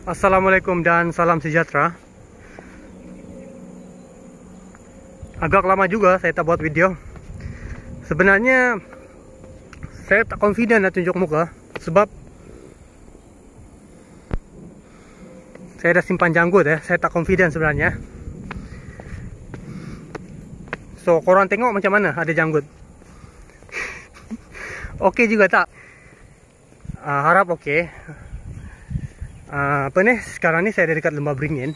Assalamualaikum dan salam sejahtera. Agak lama juga saya tak buat video. Sebenarnya saya tak confident nak tunjuk muka sebab saya dah simpan janggut ya. Saya tak confident sebenarnya. So korang tengok macam mana ada janggut. Okey juga tak? Harap okey. Sekarang ni saya ada dekat Lembah Beringin.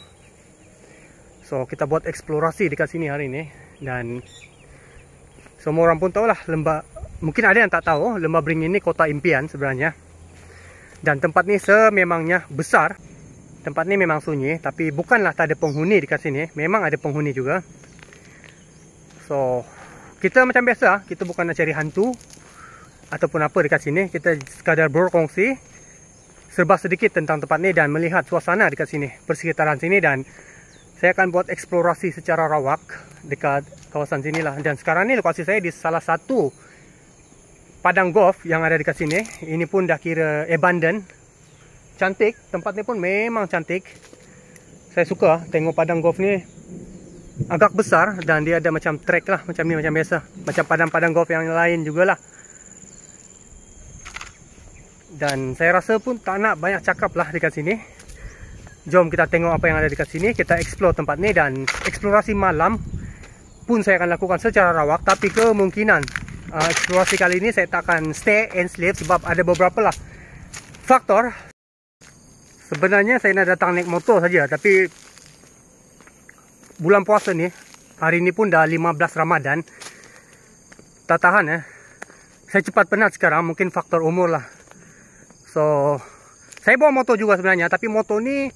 So kita buat eksplorasi dekat sini hari ni. Dan semua orang pun tahu lah mungkin ada yang tak tahu, Lembah Beringin ni kota impian sebenarnya. Dan tempat ni sememangnya besar. Tempat ni memang sunyi, tapi bukanlah tak ada penghuni dekat sini. Memang ada penghuni juga. So kita macam biasa, kita bukan nak cari hantu ataupun apa dekat sini. Kita sekadar berkongsi serba sedikit tentang tempat ni dan melihat suasana dekat sini, persekitaran sini. Dan saya akan buat eksplorasi secara rawak dekat kawasan sini lah. Dan sekarang ni lokasi saya di salah satu padang golf yang ada dekat sini. Ini pun dah kira abandoned. Cantik, tempat ni pun memang cantik. Saya suka tengok padang golf ni. Agak besar dan dia ada macam track lah, macam ni, macam biasa. Macam padang-padang golf yang lain jugalah. Dan saya rasa pun tak nak banyak cakap lah dekat sini. Jom kita tengok apa yang ada dekat sini. Kita explore tempat ni. Dan eksplorasi malam pun saya akan lakukan secara rawak. Tapi kemungkinan eksplorasi kali ini saya tak akan stay and sleep. Sebab ada beberapa lah faktor. Sebenarnya saya nak datang naik motor saja. Tapi bulan puasa ni, hari ni pun dah 15 Ramadan. Tak tahan saya cepat penat sekarang. Mungkin faktor umur lah. So saya bawa motor juga sebenarnya. Tapi motor ni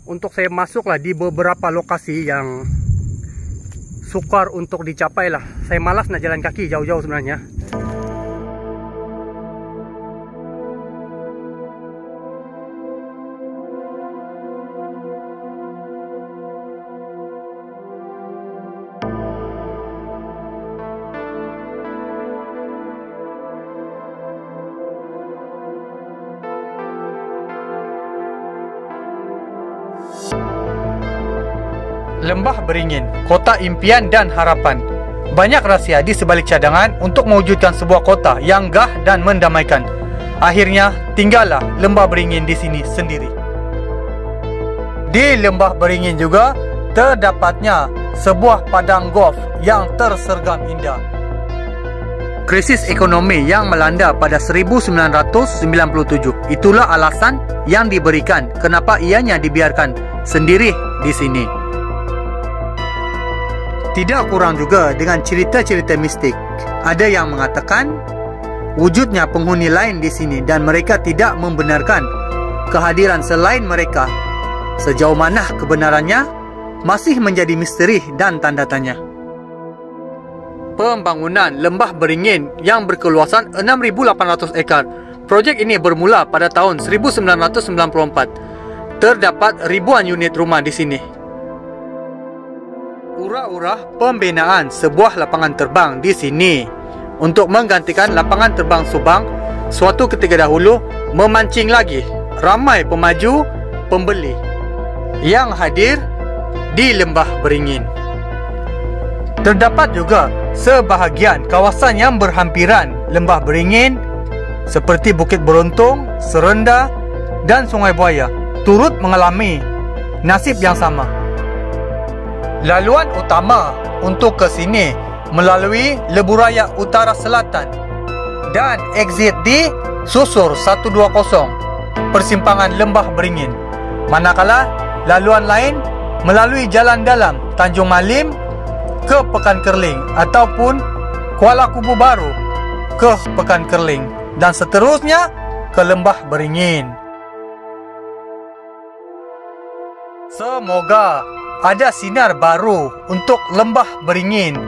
untuk saya masuk lah di beberapa lokasi yang sukar untuk dicapai lah. Saya malas nak jalan kaki jauh-jauh sebenarnya. Lembah Beringin, kota impian dan harapan. Banyak rahsia di sebalik cadangan untuk mewujudkan sebuah kota yang gah dan mendamaikan. Akhirnya, tinggallah Lembah Beringin di sini sendiri. Di Lembah Beringin juga terdapatnya sebuah padang golf yang tersergam indah. Krisis ekonomi yang melanda pada 1997, itulah alasan yang diberikan kenapa ianya dibiarkan sendiri di sini. Tidak kurang juga dengan cerita-cerita mistik. Ada yang mengatakan wujudnya penghuni lain di sini dan mereka tidak membenarkan kehadiran selain mereka. Sejauh mana kebenarannya masih menjadi misteri dan tanda tanya. Pembangunan Lembah Beringin yang berkeluasan 6.800 ekar. Projek ini bermula pada tahun 1994. Terdapat ribuan unit rumah di sini. Urah-urah pembinaan sebuah lapangan terbang di sini untuk menggantikan lapangan terbang Subang suatu ketika dahulu memancing lagi ramai pemaju pembeli yang hadir di Lembah Beringin. Terdapat juga sebahagian kawasan yang berhampiran Lembah Beringin seperti Bukit Beruntung, Serenda dan Sungai Buaya turut mengalami nasib yang sama. Laluan utama untuk ke sini melalui Lebuh Raya Utara Selatan dan exit di Susur 120 persimpangan Lembah Beringin. Manakala laluan lain melalui jalan dalam Tanjung Malim ke Pekan Kerling ataupun Kuala Kubu Baru ke Pekan Kerling dan seterusnya ke Lembah Beringin. Semoga ada sinar baru untuk Lembah Beringin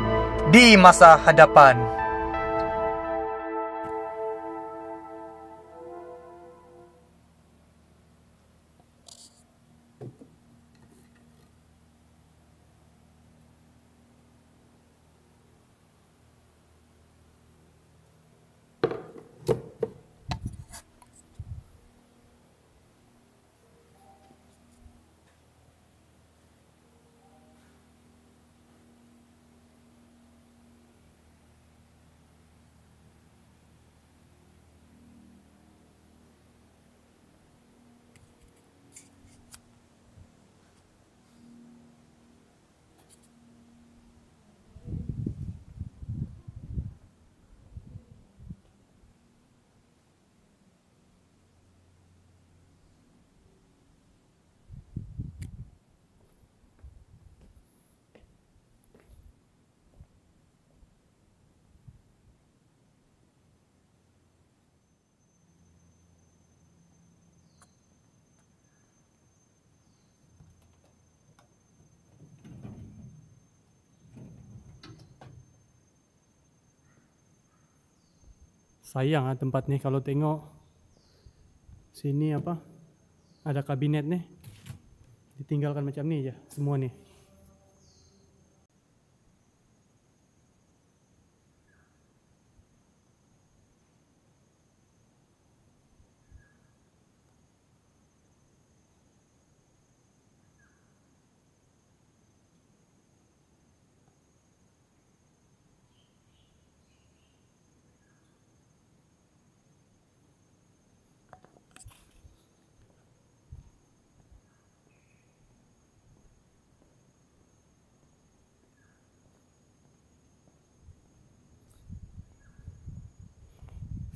di masa hadapan. Sayang tempat nih kalau tengok sini apa ada kabinet nih, ditinggalkan macam nih aja semua nih.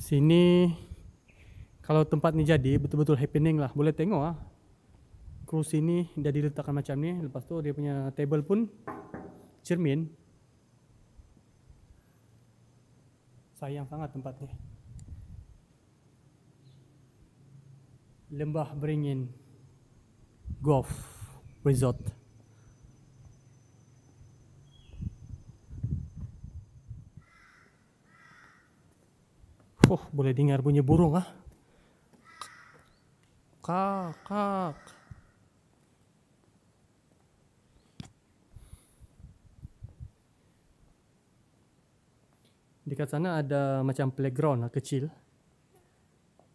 Sini kalau tempat ini jadi betul-betul happening lah. Boleh tengok ah. Kru sini dah diletakkan macam ni. Lepas tu dia punya table pun cermin. Sayang sangat tempat ni. Lembah Beringin Golf Resort. Boleh dengar bunyi burung ah. Kak. Dekat sana ada macam playground lah, kecil.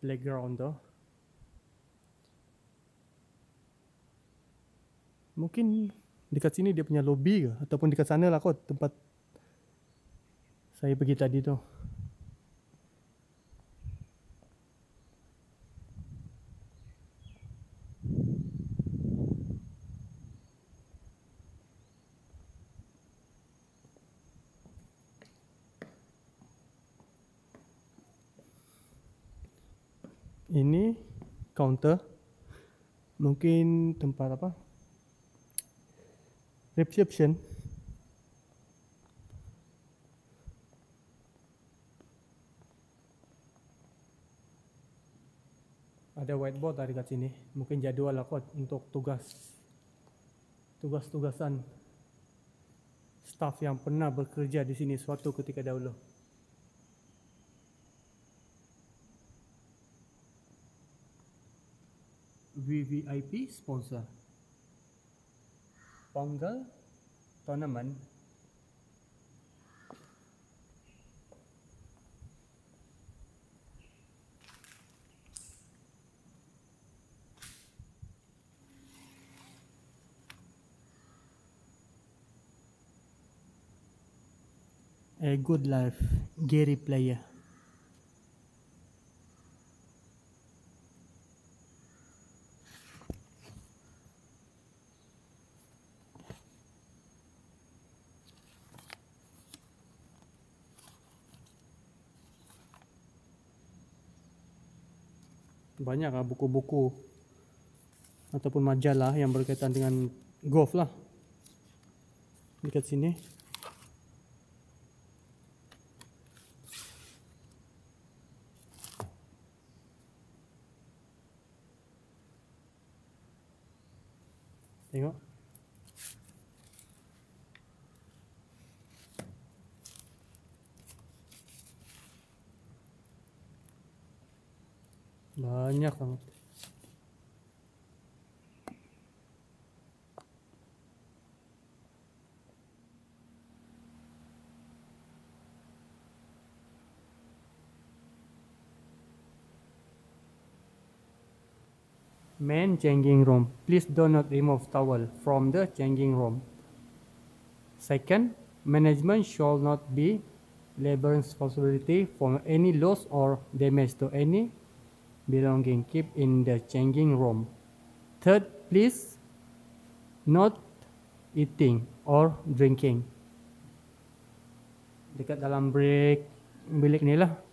Playground tu. Mungkin dekat sini dia punya lobby ke, ataupun dekat sana lah kot tempat saya pergi tadi tu. Ini counter, mungkin tempat apa? Reception. Ada whiteboard dari kat sini. Mungkin jadual lah kot untuk tugas-tugasan staff yang pernah bekerja di sini suatu ketika dahulu. VVIP sponsor Pongal Tournament. A Good Life Gary Player. Banyak lah buku-buku ataupun majalah yang berkaitan dengan golf lah dekat sini. Tengok. Banyak banget. Main changing room. Please do not remove towel from the changing room. Second, management shall not be liable responsibility for any loss or damage to any belonging keep in the changing room. Third, please not eating or drinking. Dekat dalam bilik ni lah.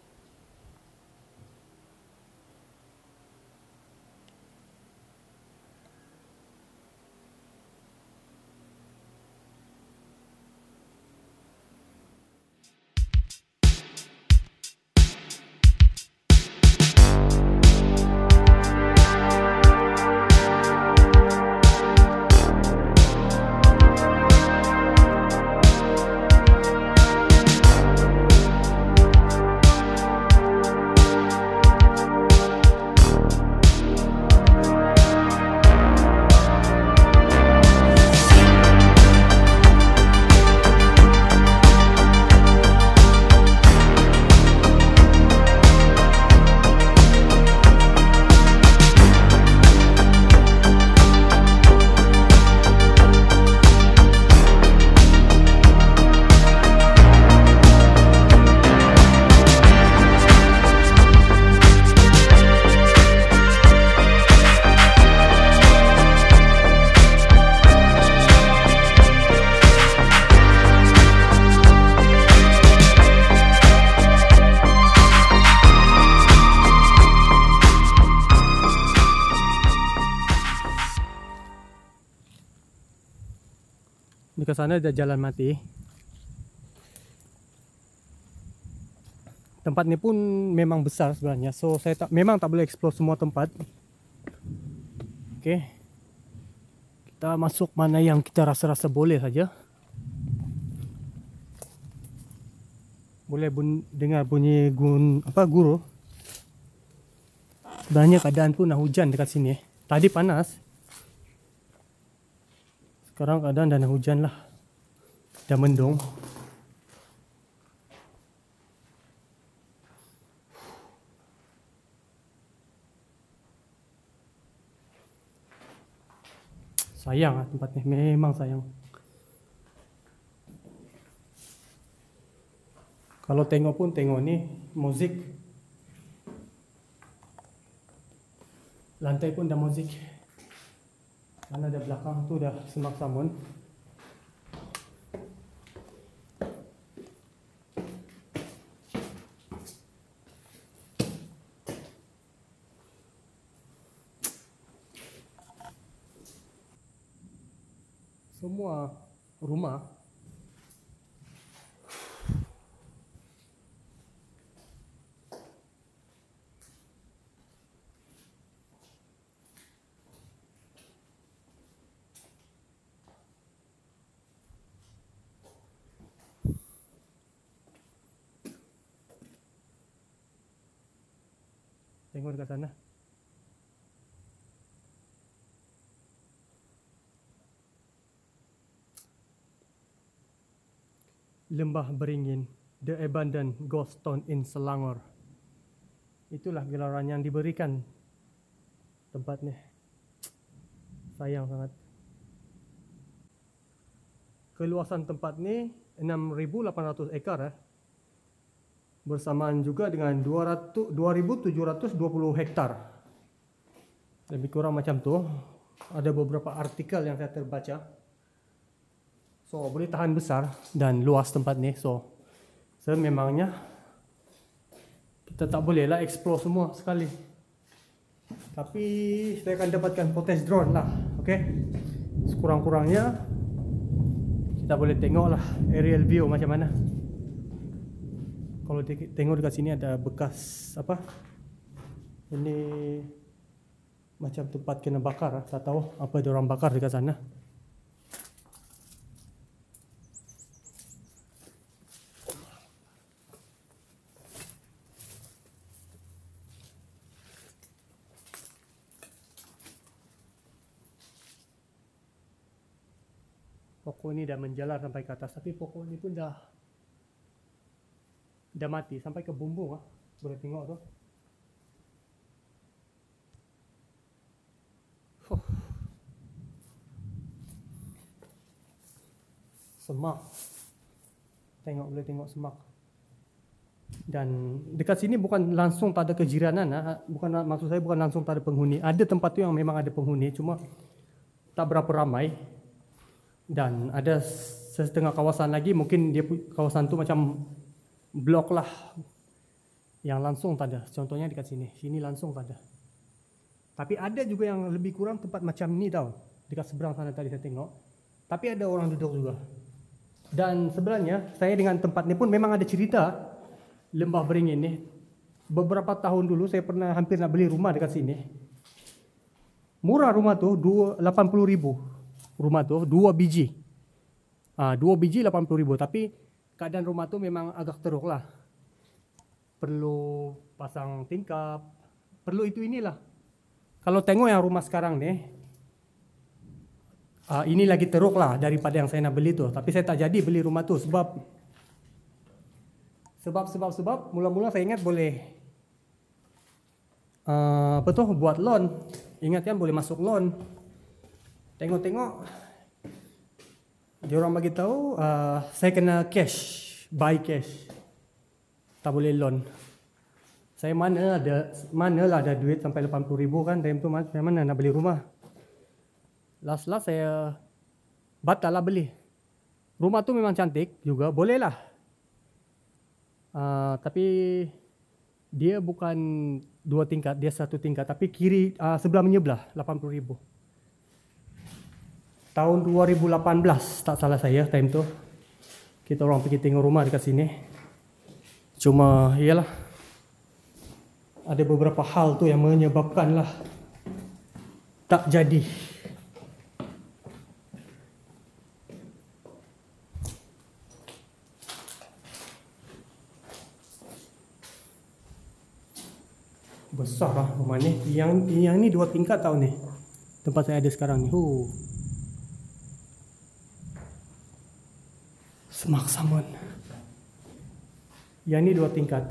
Dekat sana ada jalan mati. Tempat ni pun memang besar sebenarnya. So saya memang tak boleh explore semua tempat. Okey. Kita masuk mana yang kita rasa-rasa boleh saja. Boleh dengar bunyi guru. Sebenarnya keadaan pun nak hujan dekat sini. Tadi panas. Sekarang keadaan dah nak hujan lah. Dah mendung. Sayang lah tempat ni. Memang sayang. Kalau tengok pun tengok ni muzik. Lantai pun dah muzik. Mana ada belakang tu dah semak samun. Semua rumah tengok dekat sana. Lembah Beringin, The Abandoned Ghost Town in Selangor. Itulah gelaran yang diberikan tempat ni. Sayang sangat. Keluasan tempat ni 6,800 ekar bersamaan juga dengan 2,720 hektar. Lebih kurang macam tu. Ada beberapa artikel yang saya terbaca. So boleh tahan besar dan luas tempat ni. So sememangnya kita tak boleh lah explore semua sekali. Tapi saya akan dapatkan footage drone lah. Okay. Sekurang-kurangnya kita boleh tengok lah aerial view macam mana. Kalau tengok dekat sini ada bekas apa? Ini macam tempat kena bakar. Tak tahu apa dia orang bakar dekat sana. Pokok ni dah menjalar sampai ke atas, tapi pokok ni pun dah mati sampai ke bumbung boleh tengok tu. Semak. Boleh tengok semak. Dan dekat sini bukan langsung tak ada kejiranan, maksud saya bukan langsung tak ada penghuni. Ada tempat tu yang memang ada penghuni, cuma tak berapa ramai. Dan ada setengah kawasan lagi, mungkin dia kawasan tu macam blok lah, yang langsung tak ada. Contohnya dekat sini langsung tak ada. Tapi ada juga yang lebih kurang tempat macam ni tau. Dekat seberang sana tadi saya tengok. Tapi ada orang duduk juga. Dan sebenarnya saya dengan tempat ni pun memang ada cerita. Lembah Beringin ni, beberapa tahun dulu saya pernah hampir nak beli rumah dekat sini. Murah rumah tu, 80,000. Rumah tu 2 biji. 2 biji 80,000. Tapi keadaan rumah tu memang agak teruk lah. Perlu pasang tingkap, perlu inilah. Kalau tengok yang rumah sekarang ni, ini lagi teruk lah daripada yang saya nak beli tu. Tapi saya tak jadi beli rumah tu sebab mula-mula saya ingat boleh buat loan. Ingat kan boleh masuk loan. Tengok-tengok dia orang bagi tahu saya kena buy cash. Tak boleh loan. Saya manalah ada duit sampai 80,000 kan. Time tu mana nak beli rumah. Last saya batal lah beli. Rumah tu memang cantik juga, boleh lah. Tapi dia bukan 2 tingkat, dia 1 tingkat. Tapi kiri sebelah menyebelah 80,000. tahun 2018 tak salah saya time tu. Kita orang pergi tengok rumah dekat sini. Cuma iyalah, ada beberapa hal tu yang menyebabkan lah tak jadi. Besar lah rumah ni. Yang ni 2 tingkat tau ni. Tempat saya ada sekarang ni. Semak Samun. Yang ni 2 tingkat.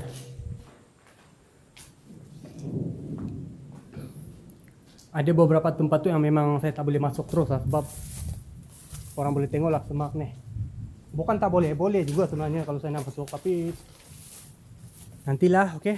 Ada beberapa tempat tu yang memang saya tak boleh masuk terus lah, sebab orang boleh tengok lah semak ni. Bukan tak boleh, boleh juga sebenarnya kalau saya nak masuk, tapi nantilah, okey.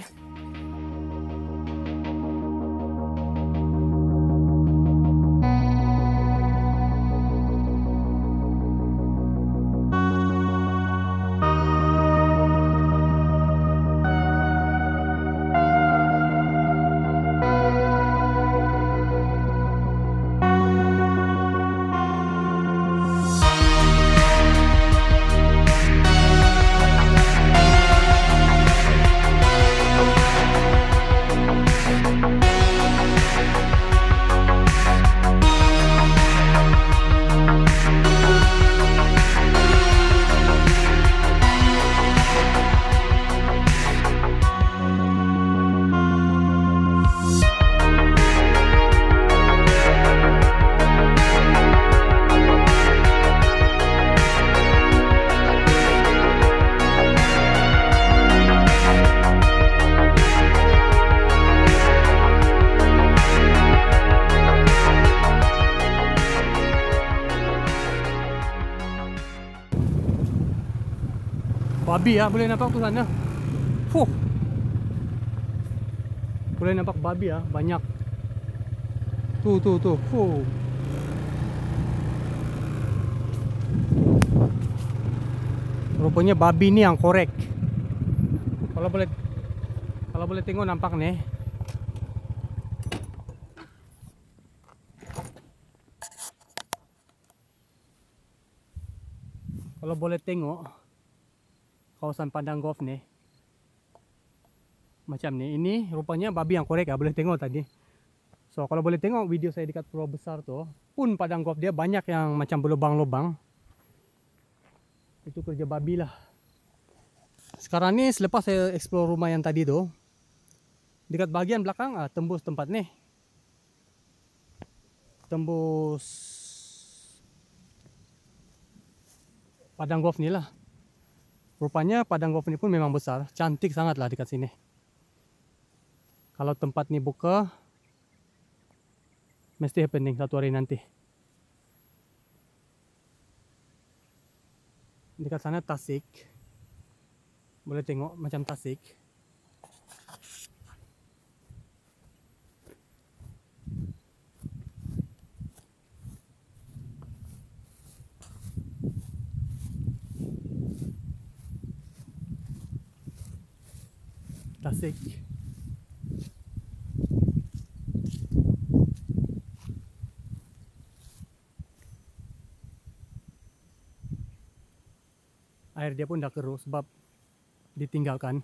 Babi ya, boleh nampak tu sana. Boleh nampak babi ya, banyak. Tuh. Rupanya babi ni yang korek. Kalau boleh tengok nampak nih. Kalau boleh tengok kawasan padang golf nih, macam ni. Ini rupanya babi yang korek ya, boleh tengok tadi. So kalau boleh tengok video saya dekat Pulau Besar tuh, pun padang golf dia banyak yang macam berlubang-lubang. Itu kerja babi lah. Sekarang ni selepas saya explore rumah yang tadi tuh, dekat bagian belakang tembus tempat nih. Tembus padang golf ni lah. Rupanya padang golf ini pun memang besar, cantik sangat lah dekat sini. Kalau tempat ni buka, mesti happening satu hari nanti. Dekat sana tasik, boleh tengok macam tasik. Tasik. Air dia pun dah keruh sebab ditinggalkan.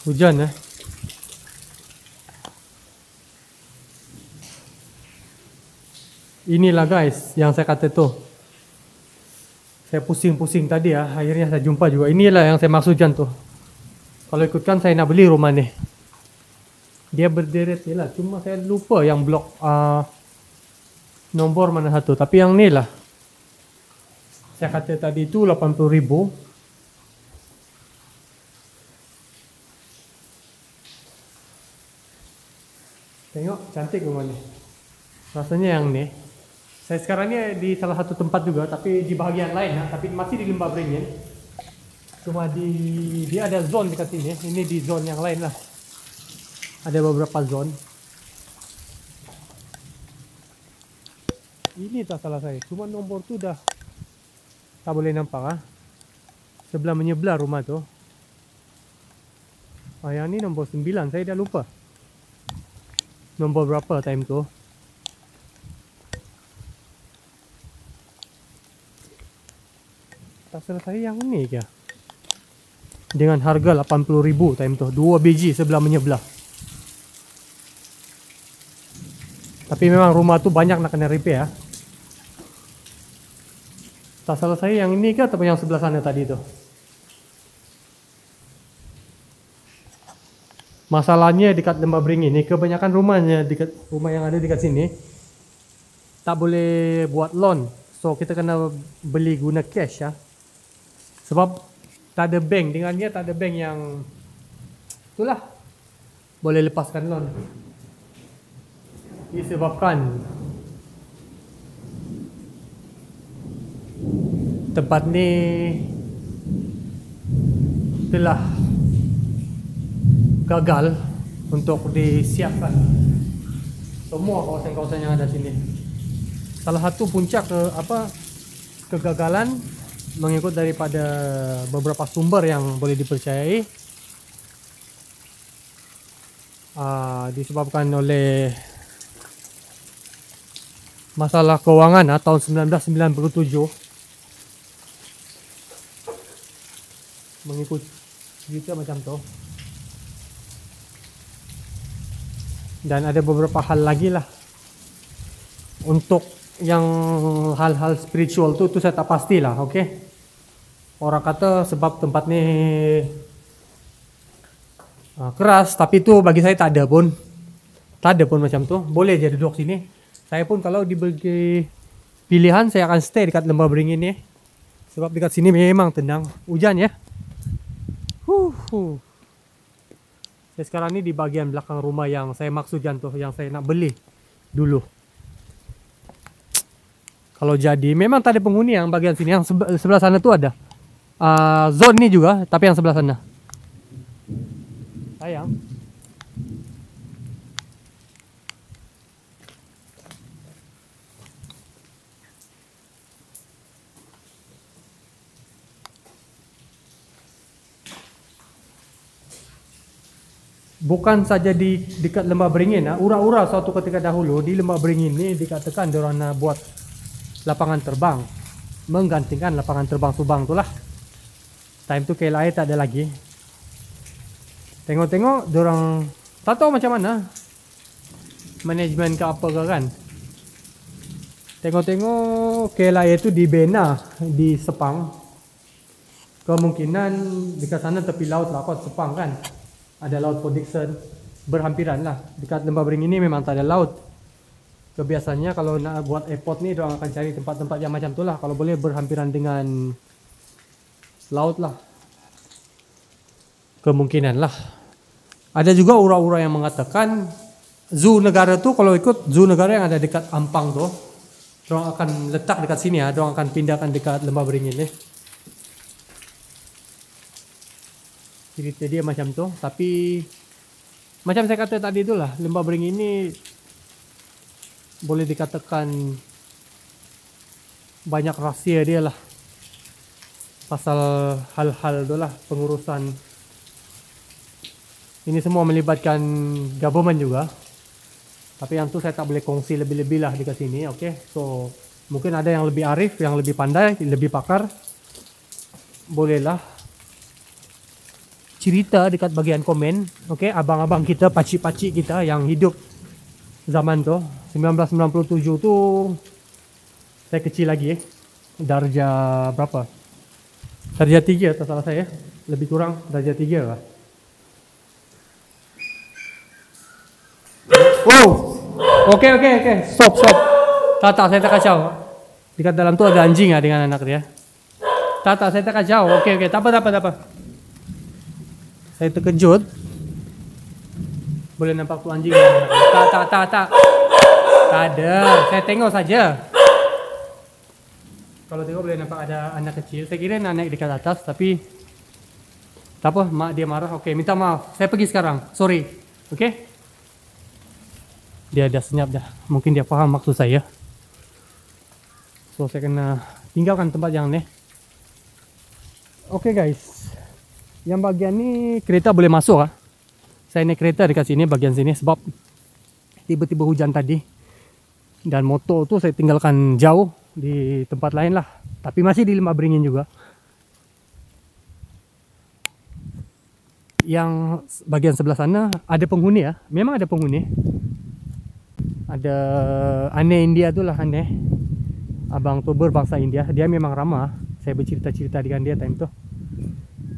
Hujan ya. Inilah guys yang saya kata tuh. Saya pusing-pusing tadi ya, akhirnya saya jumpa juga. Inilah yang saya maksud Jan tuh. Kalau ikutkan saya nak beli rumah nih. Dia berderet je lah. Cuma saya lupa yang blok nombor mana satu. Tapi yang ni lah. Saya kata tadi tu 80,000. Tengok cantik rumah ni. Rasanya yang ni. Saya sekarang ni di salah satu tempat juga, tapi di bahagian lain ya, tapi masih di Lembah Beringin. Cuma dia ada zone dekat sini. Ini di zone yang lain lah. Ada beberapa zone. Ini tak salah saya. Cuma nombor tu dah tak boleh nampak ah. Sebelah menyebelah rumah tu. Yang ni nombor 9. Saya dah lupa. Nombor berapa time tu? Tak salah saya yang ni ke? Dengan harga 80,000 time tu. 2 biji sebelah menyebelah. Tapi memang rumah tu banyak nak kena repair. Tak salah saya yang ini ke atau yang sebelah sana tadi tu? Masalahnya dekat Lembah Beringin ni, kebanyakan rumahnya dekat rumah yang ada dekat sini tak boleh buat loan. So kita kena beli guna cash ya. Sebab tak ada bank, dengan dia tak ada bank yang itulah boleh lepaskan loan. Disebabkan tempat ni telah gagal untuk disiapkan semua kawasan-kawasan yang ada sini. Salah satu puncak kegagalan mengikut daripada beberapa sumber yang boleh dipercayai, disebabkan oleh masalah keuangan tahun 1997. Mengikut cerita macam tu. Dan ada beberapa hal lagi lah. Untuk yang hal-hal spiritual tu saya tak pastilah, okey. Orang kata sebab tempat ni keras, tapi tu bagi saya tak ada pun. Tak ada pun macam tu. Boleh je duduk sini. Saya pun kalau diberi pilihan saya akan stay dekat Lembah Beringin ni. Sebab dekat sini memang tenang. Hujan ya. Saya sekarang ni di bahagian belakang rumah yang saya maksud jantung, yang saya nak beli dulu. Kalau jadi, memang tak ada penghuni yang bahagian sini. Yang sebelah sana tu ada zone ni juga, tapi yang sebelah sana. Sayang. Bukan saja di dekat Lembah Beringin, ura-ura suatu ketika dahulu di Lembah Beringin ni dikatakan diorang nak buat lapangan terbang, menggantikan lapangan terbang Subang tu lah. Time tu KLIA tak ada lagi. Tengok-tengok diorang tak tahu macam mana manajemen ke apa ke kan. Tengok-tengok KLIA tu dibina di Sepang. Kemungkinan dekat sana tepi laut lah kot, Sepang kan. Ada laut Port Dickson, berhampiran lah. Dekat Lembah Beringin ini memang tak ada laut. Kebiasaannya kalau nak buat airport ni, diorang akan cari tempat-tempat yang macam tu lah. Kalau boleh berhampiran dengan laut lah. Kemungkinan lah. Ada juga ura-ura yang mengatakan zoo negara tu, kalau ikut zoo negara yang ada dekat Ampang tu, diorang akan letak dekat sini ya. Diorang akan pindahkan dekat Lembah Beringin ni. Cerita dia macam tu. Tapi macam saya kata tadi itulah, Lembah Beringin ini boleh dikatakan banyak rahsia dia lah. Pasal hal-hal tu lah, pengurusan. Ini semua melibatkan government juga. Tapi yang tu saya tak boleh kongsi lebih-lebih lah dekat sini. Okay? So mungkin ada yang lebih arif, yang lebih pandai, lebih pakar. Bolehlah cerita dekat bagian komen. Okey, abang-abang kita, pakcik-pakcik kita yang hidup zaman tu 1997 tu, saya kecil lagi darjah berapa? Darjah 3 tak salah saya. Lebih kurang darjah 3 lah. Wow. Okey. Stop. Tak, saya tak kacau. Dekat dalam tu ada anjing dengan anak dia. Tak, saya tak kacau. Okey. Tak apa. Saya terkejut. Boleh nampak tu anjing. Tak. Tak ada. Saya tengok saja. Kalau tengok boleh nampak ada anak kecil. Saya kira nak naik dekat atas, tapi tak apa, mak dia marah. Okey, minta maaf. Saya pergi sekarang. Sorry. Okey? Dia dah senyap dah. Mungkin dia faham maksud saya. So, saya kena tinggalkan tempat yang ni. Okey guys. Yang bagian ni kereta boleh masuk ah. Saya naik kereta dekat sini, bagian sini, sebab tiba-tiba hujan tadi. Dan motor tu saya tinggalkan jauh di tempat lain lah. Tapi masih di Lembah Beringin juga. Yang bagian sebelah sana ada penghuni ya. Memang ada penghuni. Ada aneh India tu lah, aneh. Abang tu berbangsa India. Dia memang ramah. Saya bercerita-cerita dengan dia time tu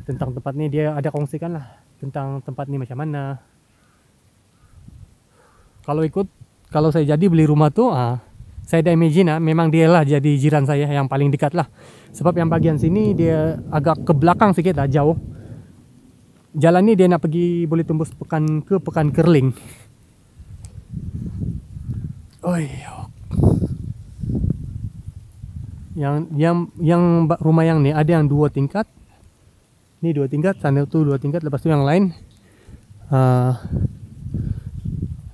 tentang tempat ni. Dia ada kongsikan lah tentang tempat ni macam mana. Kalau saya jadi beli rumah tu, saya dah imagine memang dia lah jadi jiran saya yang paling dekat lah. Sebab yang bagian sini dia agak ke belakang sikit lah, jauh. Jalan ni dia nak pergi boleh tembus Pekan Kerling. Yang rumah yang ni ada yang 2 tingkat. Ni 2 tingkat, sana tu 2 tingkat, lepas tu yang lain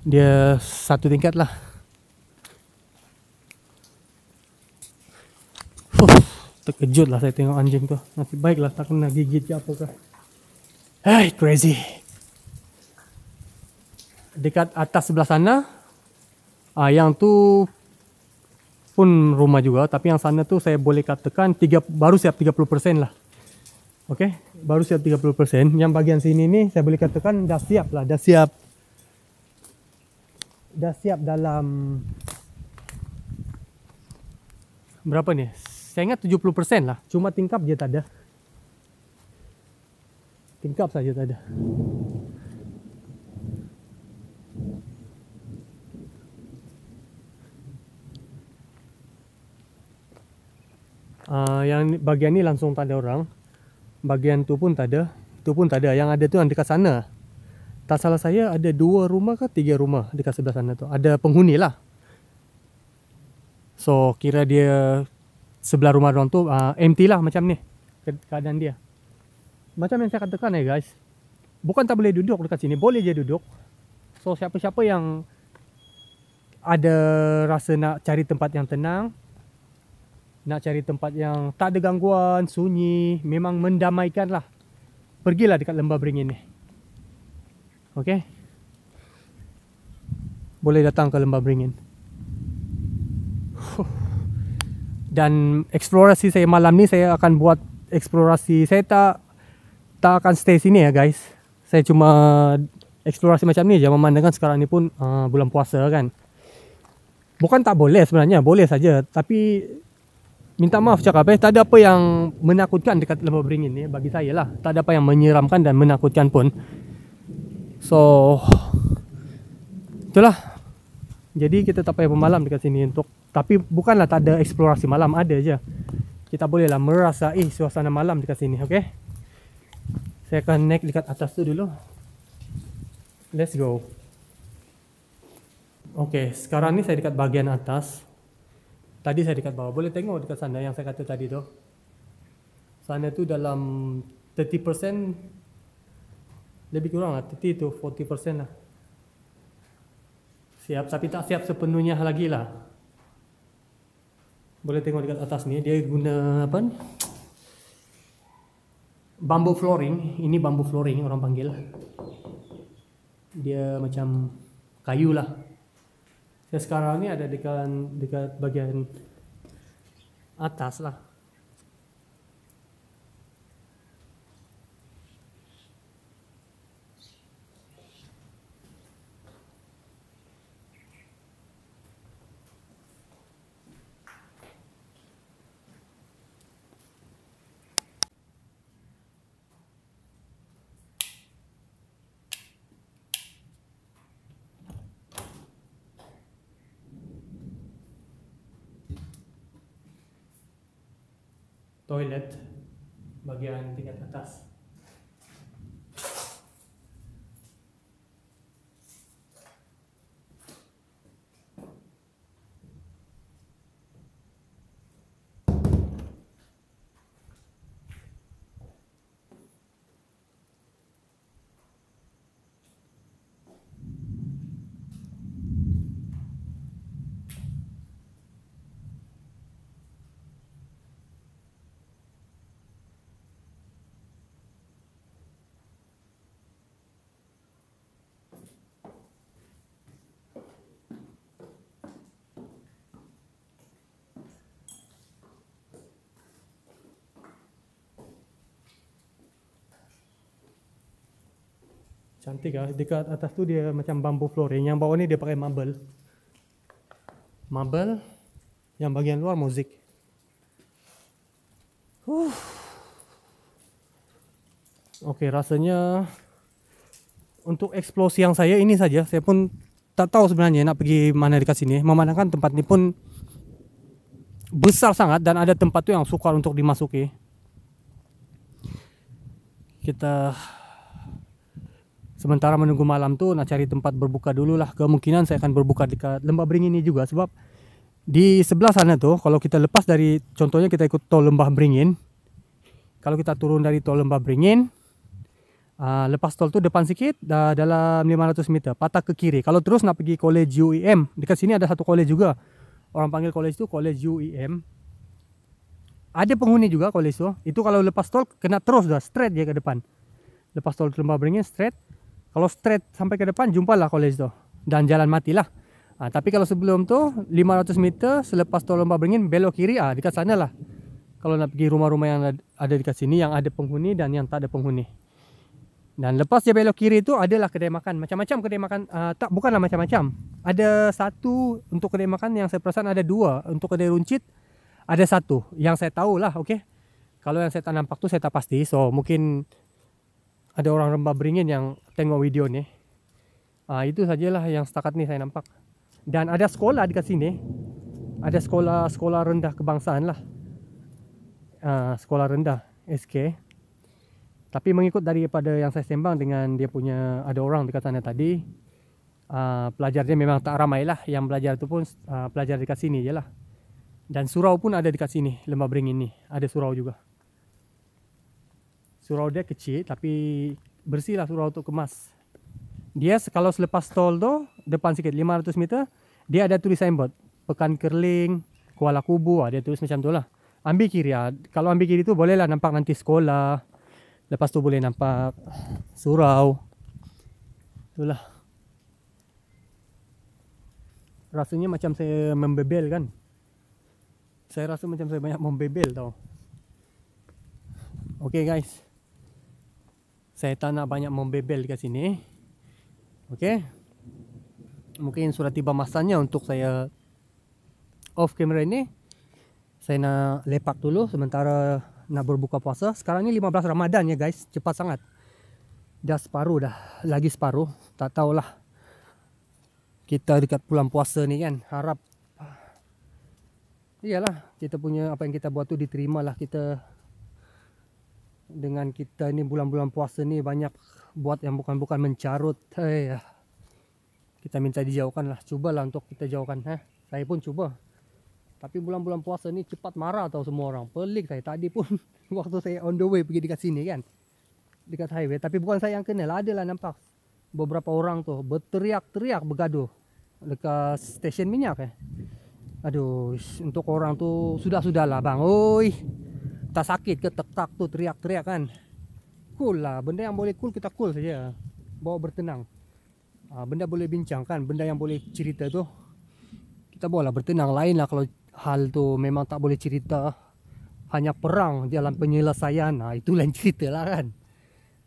dia 1 tingkat lah. Terkejut lah saya tengok anjing tu. Nasib baik lah tak kena gigit ke apa ke. Hey, crazy. Dekat atas sebelah sana, yang tu pun rumah juga, tapi yang sana tu saya boleh katakan baru siap 30% lah. Okey, baru siap 30%. Yang bagian sini ni saya boleh katakan dah siap lah, dah siap dalam berapa ni? Saya ingat 70% lah. Cuma tingkap je tak ada. Tingkap saja tak ada. Yang bagian ni langsung tak ada orang. Bagian tu pun tak ada. Tu pun tak ada. Yang ada tu yang dekat sana. Tak salah saya ada 2 rumah ke 3 rumah dekat sebelah sana tu. Ada penghuni lah. So kira dia sebelah rumah orang tu empty lah macam ni keadaan dia. Macam yang saya katakan guys, bukan tak boleh duduk dekat sini, boleh je duduk. So siapa-siapa yang ada rasa nak cari tempat yang tenang, nak cari tempat yang tak ada gangguan, sunyi, memang mendamaikan lah, pergilah dekat Lembah Beringin ni. Okey, boleh datang ke Lembah Beringin. Dan eksplorasi saya malam ni, saya akan buat eksplorasi. Saya tak akan stay sini ya guys. Saya cuma eksplorasi macam ni je, memandangkan sekarang ni pun bulan puasa kan. Bukan tak boleh sebenarnya, boleh saja. Tapi minta maaf cakap tak ada apa yang menakutkan dekat Lembah Beringin ni bagi saya lah. Tak ada apa yang menyeramkan dan menakutkan pun. So itulah. Jadi kita tak payah bermalam dekat sini untuk, tapi bukanlah tak ada eksplorasi malam, ada je. Kita bolehlah merasai suasana malam dekat sini, okey? Saya akan naik dekat atas tu dulu. Let's go. Okey, sekarang ni saya dekat bahagian atas. Tadi saya dekat bawah. Boleh tengok dekat sana yang saya kata tadi tu. Sana tu dalam 30%, lebih kurang lah 30 to 40% lah. Siap, tapi tak siap sepenuhnya lagi lah. Boleh tengok dekat atas ni, dia guna apa ni? Bamboo flooring. Ini bamboo flooring orang panggil. Dia macam kayu lah. Saya sekarang ni ada dekat bagian atas lah. toilet bagian tingkat atas. Cantik lah. Dekat atas tu dia macam bambu flooring. Yang bawah ni dia pakai marble. Marble. Yang bagian luar muzik. Okey, rasanya untuk explore siang saya ini saja. Saya pun tak tahu sebenarnya nak pergi mana dekat sini. Memandangkan tempat ni pun besar sangat dan ada tempat tu yang sukar untuk dimasuki. Kita sementara menunggu malam tu nak cari tempat berbuka dulu lah. Kemungkinan saya akan berbuka dekat Lembah Beringin ni juga. Sebab di sebelah sana tu, kalau kita lepas dari, contohnya kita ikut tol Lembah Beringin. Kalau kita turun dari tol Lembah Beringin, lepas tol tu depan sikit, dalam 500 meter, patah ke kiri. Kalau terus nak pergi College UEM, dekat sini ada satu college juga. Orang panggil college tu College UEM. Ada penghuni juga college tu. Itu kalau lepas tol, kena terus dah, straight je ke depan. Lepas tol Lembah Beringin, straight. Kalau straight sampai ke depan, jumpalah college tu. Dan jalan matilah. Tapi kalau sebelum tu, 500 meter selepas tol Lembah Beringin, belok kiri, dekat sana lah. Kalau nak pergi rumah-rumah yang ada dekat sini, yang ada penghuni dan yang tak ada penghuni. Dan lepas dia belok kiri tu, adalah kedai makan. Macam-macam kedai makan. Bukanlah macam-macam. Ada satu untuk kedai makan yang saya perasan ada dua. Untuk kedai runcit, ada satu. Yang saya tahulah, okey. Kalau yang saya tak nampak tu, saya tak pasti. So, mungkin ada orang Lembah Beringin yang tengok video ni. Itu sajalah yang setakat ni saya nampak. Dan ada sekolah dekat sini. Ada sekolah rendah kebangsaan lah. Sekolah rendah SK. Tapi mengikut daripada yang saya sembang dengan dia punya, ada orang dekat sana tadi, pelajar dia memang tak ramai lah. Yang belajar tu pun pelajar dekat sini je lah. Dan surau pun ada dekat sini, Lembah Beringin ni. Ada surau juga. Surau dia kecil tapi bersih lah surau tu, kemas. Dia kalau selepas tol tu, depan sikit 500 meter, dia ada tulis signboard. Pekan Kerling, Kuala Kubu, dia tulis macam tu lah. Ambil kiri lah. Kalau ambil kiri tu bolehlah nampak nanti sekolah. Lepas tu boleh nampak surau. Itulah. Rasanya macam saya membebel kan. Saya rasa macam saya banyak membebel tau. Okay guys. Saya tak nak banyak membebel kat sini. Okay. Mungkin sudah tiba masanya untuk saya off kamera ini. Saya nak lepak dulu sementara nak berbuka puasa. Sekarang ni 15 Ramadan ya guys. Cepat sangat. Dah separuh dah. Lagi separuh. Tak tahulah. Kita dekat bulan puasa ni kan. Harap. Iyalah. Kita punya apa yang kita buat tu diterima lah. Kita. Dengan kita ni bulan-bulan puasa ni banyak buat yang bukan-bukan mencarut. Kita minta dijauhkan lah. Cubalah untuk kita jauhkan. Saya pun cuba. Tapi bulan-bulan puasa ni cepat marah tau semua orang. Pelik saya. Tadi pun waktu saya on the way pergi dekat sini kan. Dekat highway. Tapi bukan saya yang kenal. Adalah nampak beberapa orang tu berteriak-teriak bergaduh. Dekat stesen minyak Aduh. Untuk orang tu sudah-sudahlah bang. Oi. Tak sakit ke tekak tu teriak-teriak kan. Cool lah. Benda yang boleh cool kita cool saja. Bawa bertenang. Benda boleh bincang kan. Benda yang boleh cerita tu kita bawalah bertenang. Lain lah kalau hal tu memang tak boleh cerita. Hanya perang dalam penyelesaian. Itu lain cerita lah kan.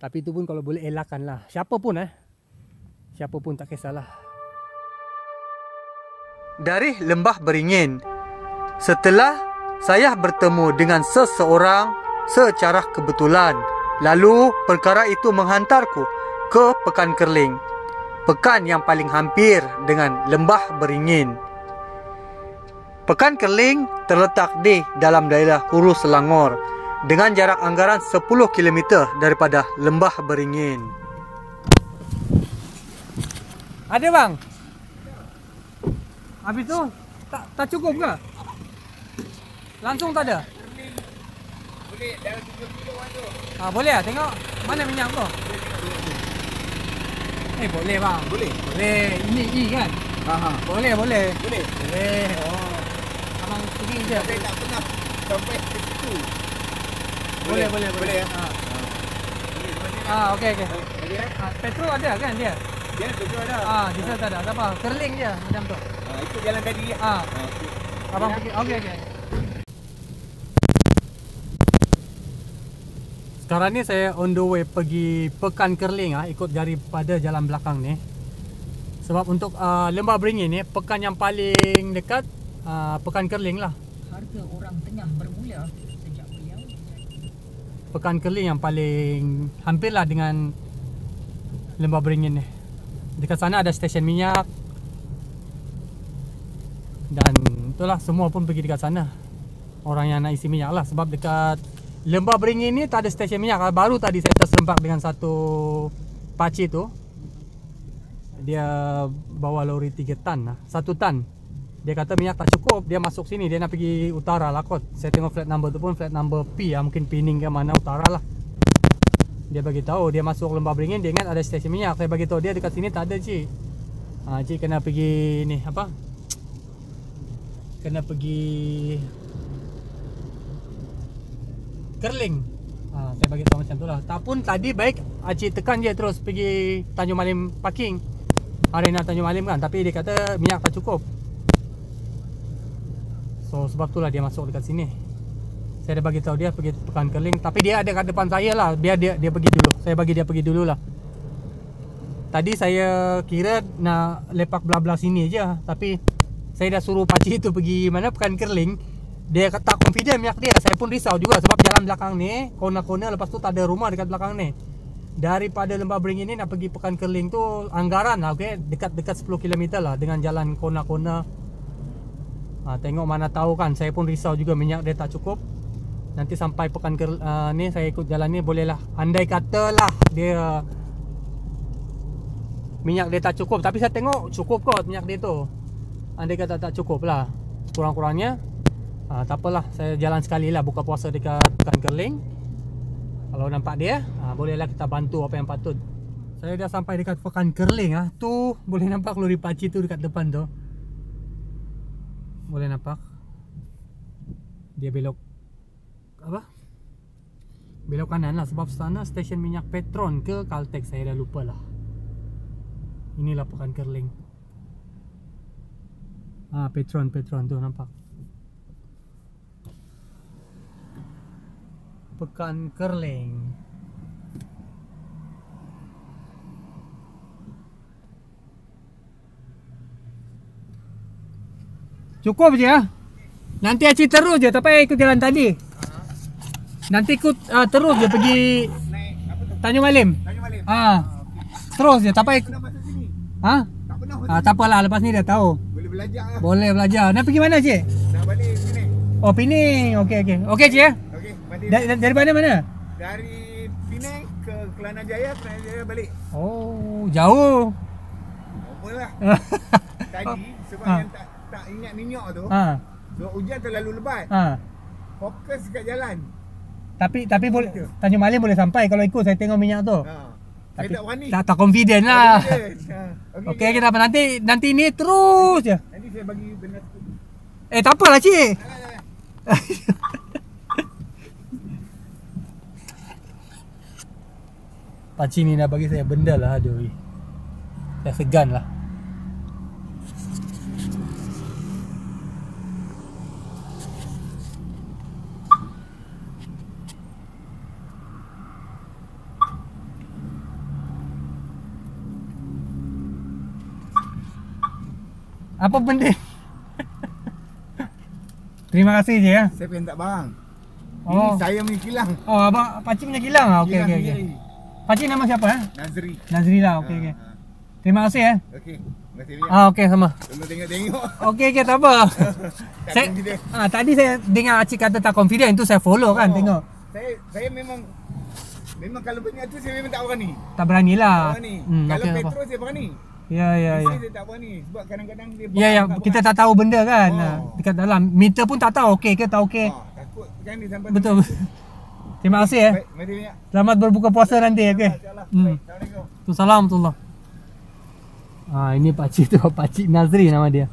Tapi itu pun kalau boleh elakkan lah. Siapa pun siapa pun tak kisahlah. Dari Lembah Beringin, setelah saya bertemu dengan seseorang secara kebetulan, lalu perkara itu menghantarku ke Pekan Kerling, pekan yang paling hampir dengan Lembah Beringin. Pekan Kerling terletak di dalam daerah Hulu Selangor dengan jarak anggaran 10 km daripada Lembah Beringin. Ada bang? Habis tu tak cukup ke? Langsung tak ada? Boleh dalam 3 kilo tu. Boleh lah, tengok mana minyak tu. Boleh bang. Boleh. Ini kan? Boleh. Boleh. Oh. Abang pergi je. Saya tak pernah sampai ke situ. Boleh. Boleh ya. Okey. Boleh ya. Petrol ada kan dia? Dia betul ada. Diesel tak ada. Tak apa. Kerling je macam tu. Ikut jalan tadi ya. Abang pergi. Okey. Sekarang ni saya on the way pergi Pekan Kerling ikut daripada jalan belakang ni. Sebab untuk Lembah Beringin ni pekan yang paling dekat Pekan Kerling lah. Harga orang tengah bermula sejak beliau. Pekan Kerling yang paling hampirlah dengan Lembah Beringin ni. Dekat sana ada stesen minyak. Dan itulah semua pun pergi dekat sana. Orang yang nak isi minyak lah. Sebab dekat Lembah Beringin ni tak ada stesen minyak. Baru tadi saya terserempak dengan satu pakcik tu. Dia bawa lori 3 tan lah, 1 tan. Dia kata minyak tak cukup. Dia masuk sini, dia nak pergi utara lah kot. Saya tengok flat number tu pun flat number P lah. Mungkin Pening ke mana utara lah. Dia bagi tahu dia masuk Lembah Beringin, dia ingat ada stesen minyak. Saya bagi tahu dia dekat sini tak ada cik. Cik kena pergi ni apa? Kena pergi Kerling. Saya bagi tahu macam tu lah. Tak pun tadi baik cik tekan je terus pergi Tanjung Malim parking, arena Tanjung Malim kan. Tapi dia kata minyak tak cukup. So sebab tu lah dia masuk dekat sini. Saya dah bagi tahu dia pergi Pekan Kerling. Tapi dia ada kat depan saya lah. Biar dia pergi dulu. Saya bagi dia pergi dulu lah. Tadi saya kira nak lepak belah-belah sini je. Tapi saya dah suruh pakcik tu pergi mana Pekan Kerling. Dia tak confident minyak dia. Saya pun risau juga sebab jalan belakang ni corner-corner, lepas tu tak ada rumah dekat belakang ni. Daripada Lembah Beringin ni nak pergi Pekan Kerling tu anggaran lah, okay? Dekat 10 km lah dengan jalan corner-corner. Tengok mana tahu kan. Saya pun risau juga minyak dia tak cukup. Nanti sampai Pekan Kerling ni saya ikut jalan ni boleh lah. Andai kata lah dia minyak dia tak cukup, tapi saya tengok cukup kot minyak dia tu. Andai kata tak cukup lah, kurang-kurangnya tak apalah, saya jalan sekali lah buka puasa dekat Pekan Kerling. Kalau nampak dia, bolehlah kita bantu apa yang patut. Saya dah sampai dekat Pekan Kerling. Tu boleh nampak lori pakcik tu dekat depan tu. Boleh nampak. Dia belok apa? Belok kanan lah sebab sana stesen minyak Petron ke Caltex, saya dah lupa lah. Inilah Pekan Kerling. Petron tu nampak. Pekan Kerling. Cukup je ya. Nanti Acik terus je, tak payah ikut jalan tadi. Nanti ikut terus je pergi Tanjung Malim. Terus je, tak payah ikut. Tak pernah. Tak apalah, lepas ni dah tahu. Boleh belajar lah. Boleh belajar. Nak pergi mana Cik? Nak balik sini. Oh, Pening. Okey Cik ya. Okey, balik. Dari mana? Dari Penang ke Kelana Jaya balik. Oh, jauh. Apalah. Tadi sebab yang tak ingat minyak tu. Sebab hujan terlalu lebat. Fokus kat jalan. Tapi boleh Tanjung Malim boleh sampai kalau ikut saya tengok minyak tu. Saya tak berani. Tak confident lah. Okey, okay. kita apa nanti ni terus je. Nanti saya bagi benda tu. Tak apalah Cik. Pakcik ni dah bagi saya benda lah. Aduh, saya segan lah. Apa benda? Terima kasih je ya. Saya pengen tak barang. Oh. Ini saya punya kilang. Oh, abang pakcik punya kilang. Okey. Pakcik nama siapa? Nazri. Nazri lah. Okey. Terima kasih ya. Okey. Terima kasih banyak. Okey sama. Tolong tengok-tengok. Okey tak apa. Tak Saya confident. tadi saya dengar Acik kata tak confident, itu saya follow kan, tengok. Saya memang kalau banyak tu saya memang tak berani. Tak beranilah. Tak berani. Kalau okey, petrol saya berani. Ya. Saya tak berani sebab kadang-kadang dia Ya, kita tak tahu benda kan. Dekat dalam meter pun tak tahu okey ke tak okey. takut kan dia sampai. Betul. Terima kasih ya. Baik, mari banyak. Selamat berbuka puasa nanti okey. InsyaAllah. Baik, Assalamualaikum. Assalamualaikum. Ini pakcik tu, Pakcik Nazri nama dia.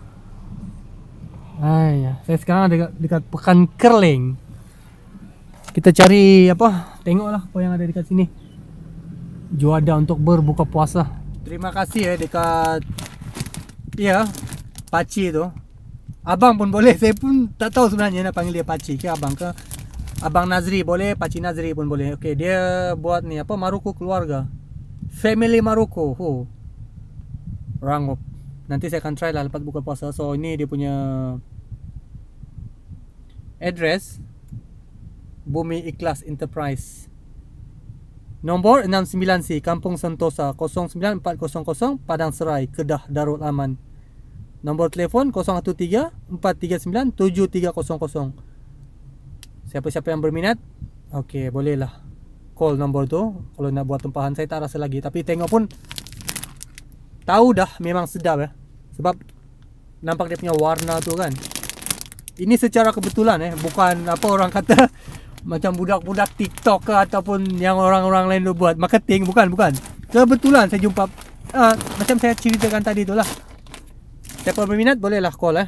Saya sekarang dekat Pekan Kerling. Kita cari apa? Tengoklah apa yang ada dekat sini. Juada untuk berbuka puasa. Terima kasih ya dekat pakcik tu. Abang pun boleh, saya pun tak tahu sebenarnya nak panggil dia pakcik ke abang ke. Abang Nazri boleh, Pakcik Nazri pun boleh. Okey, dia buat ni apa, Maruko keluarga. Family Maruko. Rangup. Nanti saya akan try lah lepas buka puasa. So ini dia punya address, Bumi Ikhlas Enterprise. Nombor 69C, Kampung Sentosa, 09400 Padang Serai, Kedah, Darul Aman. Nombor telefon 013-439-7300. Siapa-siapa yang berminat, okey, bolehlah call nombor tu kalau nak buat tempahan. Saya tak rasa lagi, tapi tengok pun tahu dah memang sedap ya. Sebab nampak dia punya warna tu kan. Ini secara kebetulan bukan apa orang kata macam budak-budak TikTok ke ataupun yang orang-orang lain tu buat marketing, bukan. Kebetulan saya jumpa macam saya ceritakan tadi tu lah. Siapa berminat bolehlah call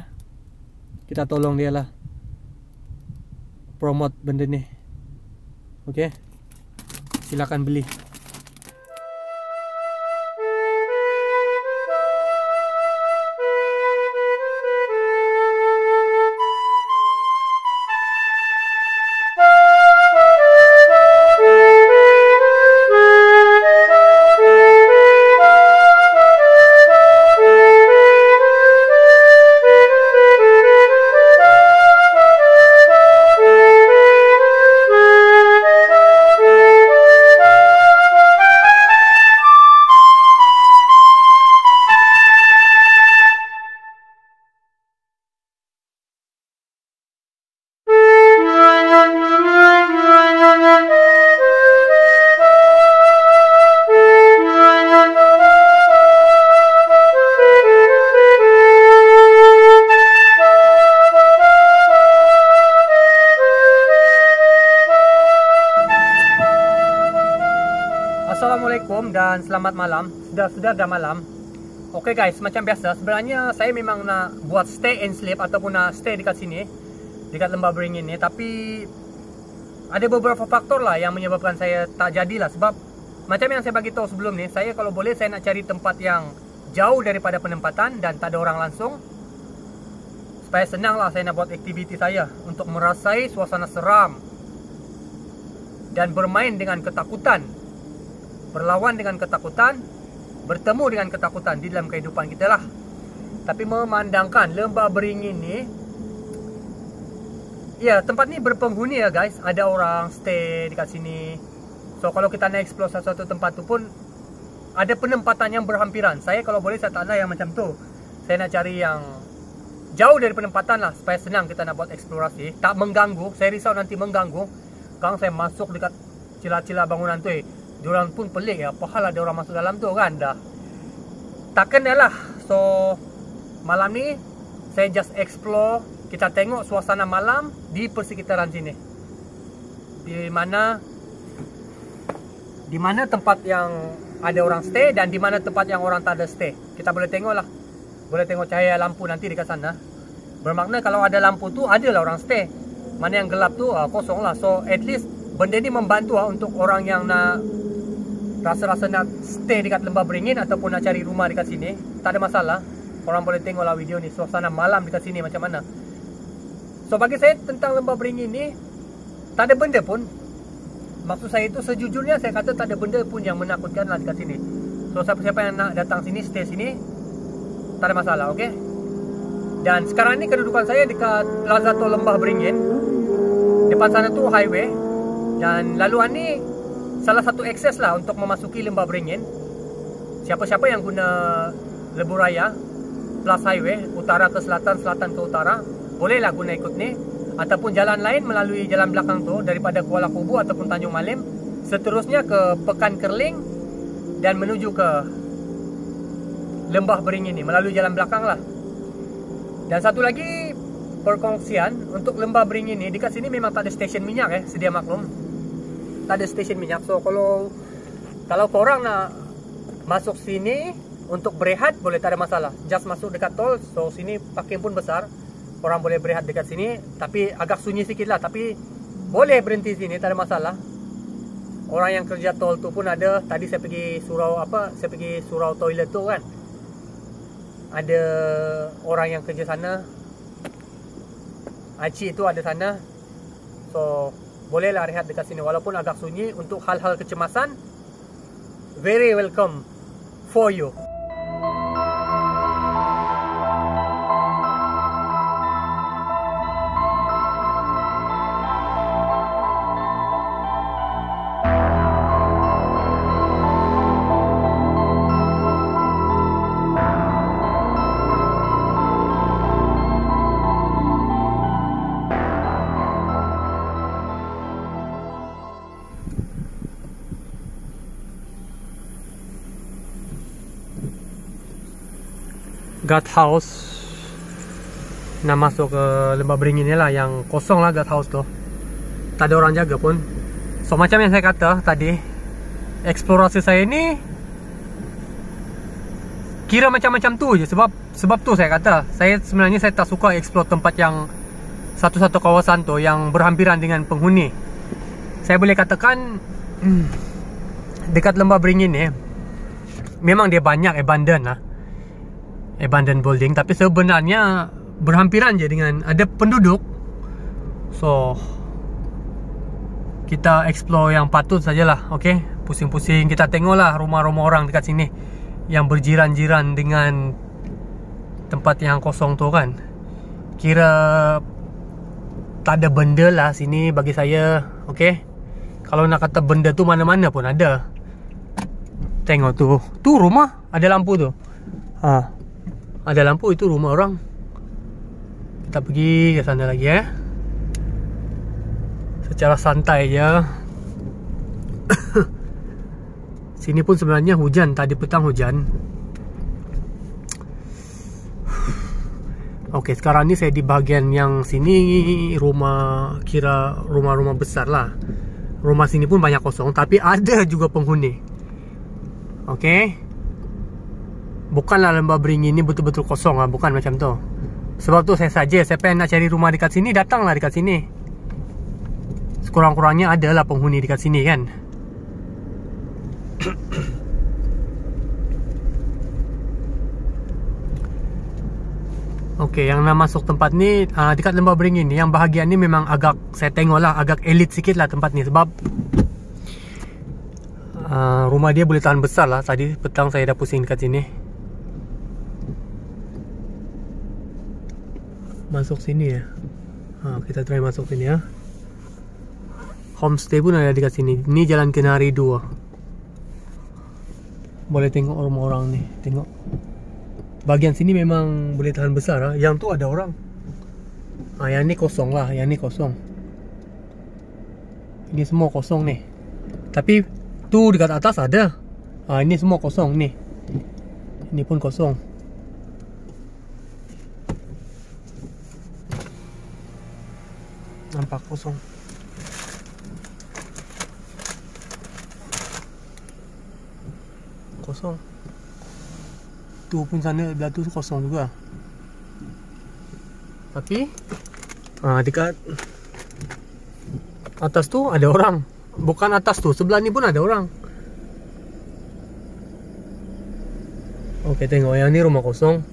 kita tolong dia lah promote benda ni. Okey, silakan beli. Assalamualaikum dan selamat malam. Sudah malam. Okey guys, macam biasa sebenarnya saya memang nak buat stay and sleep ataupun nak stay dekat sini, dekat Lembah Beringin ni, tapi ada beberapa faktor lah yang menyebabkan saya tak jadilah. Sebab macam yang saya bagi tahu sebelum ni, saya kalau boleh saya nak cari tempat yang jauh daripada penempatan dan tak ada orang langsung, supaya senang lah saya nak buat aktiviti saya untuk merasai suasana seram dan bermain dengan ketakutan, berlawan dengan ketakutan, bertemu dengan ketakutan di dalam kehidupan kita lah. Tapi memandangkan Lembah Beringin ni, ya, tempat ni berpenghuni ya guys. Ada orang stay dekat sini. So kalau kita nak explore satu tempat tu pun ada penempatan yang berhampiran. Saya kalau boleh saya tak nak yang macam tu. Saya nak cari yang jauh dari penempatan lah, supaya senang kita nak buat eksplorasi, tak mengganggu. Saya risau nanti mengganggu kalau saya masuk dekat celah-celah bangunan tu. Diorang pun pelik ya, apa hal ada orang masuk dalam tu kan, dah tak kena lah. So malam ni saya just explore, kita tengok suasana malam di persekitaran sini, di mana tempat yang ada orang stay dan di mana tempat yang orang tak ada stay. Kita boleh tengok lah, boleh tengok cahaya lampu nanti dekat sana. Bermakna kalau ada lampu tu adalah orang stay, mana yang gelap tu kosong lah. So at least benda ni membantu untuk orang yang nak rasa-rasa nak stay dekat Lembah Beringin ataupun nak cari rumah dekat sini. Tak ada masalah, korang boleh tengoklah video ni, suasana malam dekat sini macam mana. So bagi saya tentang Lembah Beringin ni, tak ada benda pun, maksud saya itu sejujurnya saya kata tak ada benda pun yang menakutkan lah dekat sini. So siapa-siapa yang nak datang sini, stay sini, tak ada masalah, ok. Dan sekarang ni kedudukan saya dekat Plaza Tol Lembah Beringin. Depan sana tu highway, dan laluan ni salah satu akses lah untuk memasuki Lembah Beringin. siapa-siapa yang guna Lebuh Raya Plus Highway, utara ke selatan, selatan ke utara, bolehlah guna ikut ni. Ataupun jalan lain melalui jalan belakang tu, daripada Kuala Kubu ataupun Tanjung Malim, seterusnya ke Pekan Kerling dan menuju ke Lembah Beringin ni melalui jalan belakang lah. Dan satu lagi perkongsian untuk Lembah Beringin ni, dekat sini memang tak ada stesen minyak sedia maklum. Tak ada stesen minyak. So kalau korang nak masuk sini untuk berehat, boleh, tak ada masalah. Just masuk dekat tol. So sini parking pun besar, korang boleh berehat dekat sini. Tapi agak sunyi sikit lah, tapi boleh berhenti sini, tak ada masalah. Orang yang kerja tol tu pun ada. Tadi saya pergi surau toilet tu kan, ada orang yang kerja sana. Acik tu ada sana. So bolehlah rehat dekat sini walaupun agak sunyi. Untuk hal-hal kecemasan, very welcome for you. Guard house nak masuk ke Lembah Beringin ni lah, yang kosong lah guard house tu, tak ada orang jaga pun. So macam yang saya kata tadi, eksplorasi saya ni kira macam-macam tu je. Sebab tu saya kata, saya tak suka explore tempat yang satu-satu kawasan tu yang berhampiran dengan penghuni. Saya boleh katakan dekat Lembah Beringin ni memang dia banyak abandoned building, tapi sebenarnya berhampiran je dengan ada penduduk. So kita explore yang patut sajalah. Okay, pusing-pusing kita tengoklah rumah-rumah orang dekat sini yang berjiran-jiran dengan tempat yang kosong tu kan. Kira tak ada benda lah sini bagi saya. Okay, kalau nak kata benda tu mana-mana pun ada. Tengok tu rumah ada lampu tu. Ada lampu, itu rumah orang. Kita pergi ke sana lagi secara santai je. Sini pun sebenarnya hujan, tadi petang hujan. Okey, sekarang ni saya di bahagian yang sini, kira rumah-rumah besar lah. Rumah sini pun banyak kosong, tapi ada juga penghuni. Okey, bukanlah Lembah Beringin ni betul-betul kosong lah, bukan macam tu. Sebab tu saya pengen nak cari rumah dekat sini, datanglah dekat sini. Sekurang-kurangnya adalah penghuni dekat sini kan. Okey, yang nak masuk tempat ni dekat Lembah Beringin ni, yang bahagian ni memang agak, saya tengok lah, agak elit sikit lah tempat ni. Sebab rumah dia boleh tahan besar lah. Tadi petang saya dah pusing dekat sini. Masuk sini ya. Kita try masuk sini ya. Homestay pun ada dekat sini. Ini Jalan Kenari 2. Boleh tengok rumah orang ni. Tengok. Bahagian sini memang boleh tahan besar. Yang tu ada orang. Yang ni kosong lah. Yang ni kosong. Ini semua kosong ni. Tapi tu dekat atas ada. Ini semua kosong ni. Ini pun kosong. Nampak kosong. Kosong. Tu pun sana belah tu kosong juga. Tapi dekat atas tu ada orang. Bukan atas tu, sebelah ni pun ada orang. Okey, tengok yang ni rumah kosong.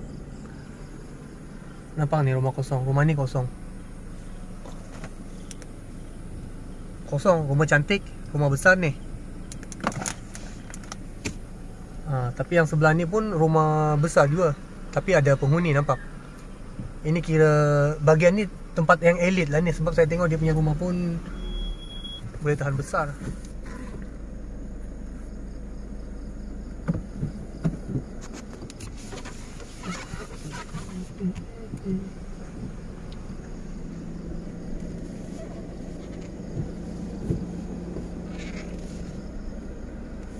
Nampak ni rumah kosong. Rumah ni kosong. Kosong, rumah cantik, rumah besar ni. Tapi yang sebelah ni pun rumah besar juga, tapi ada penghuni, nampak. Ini kira bahagian ni tempat yang elit lah ni. Sebab saya tengok dia punya rumah pun boleh tahan besar.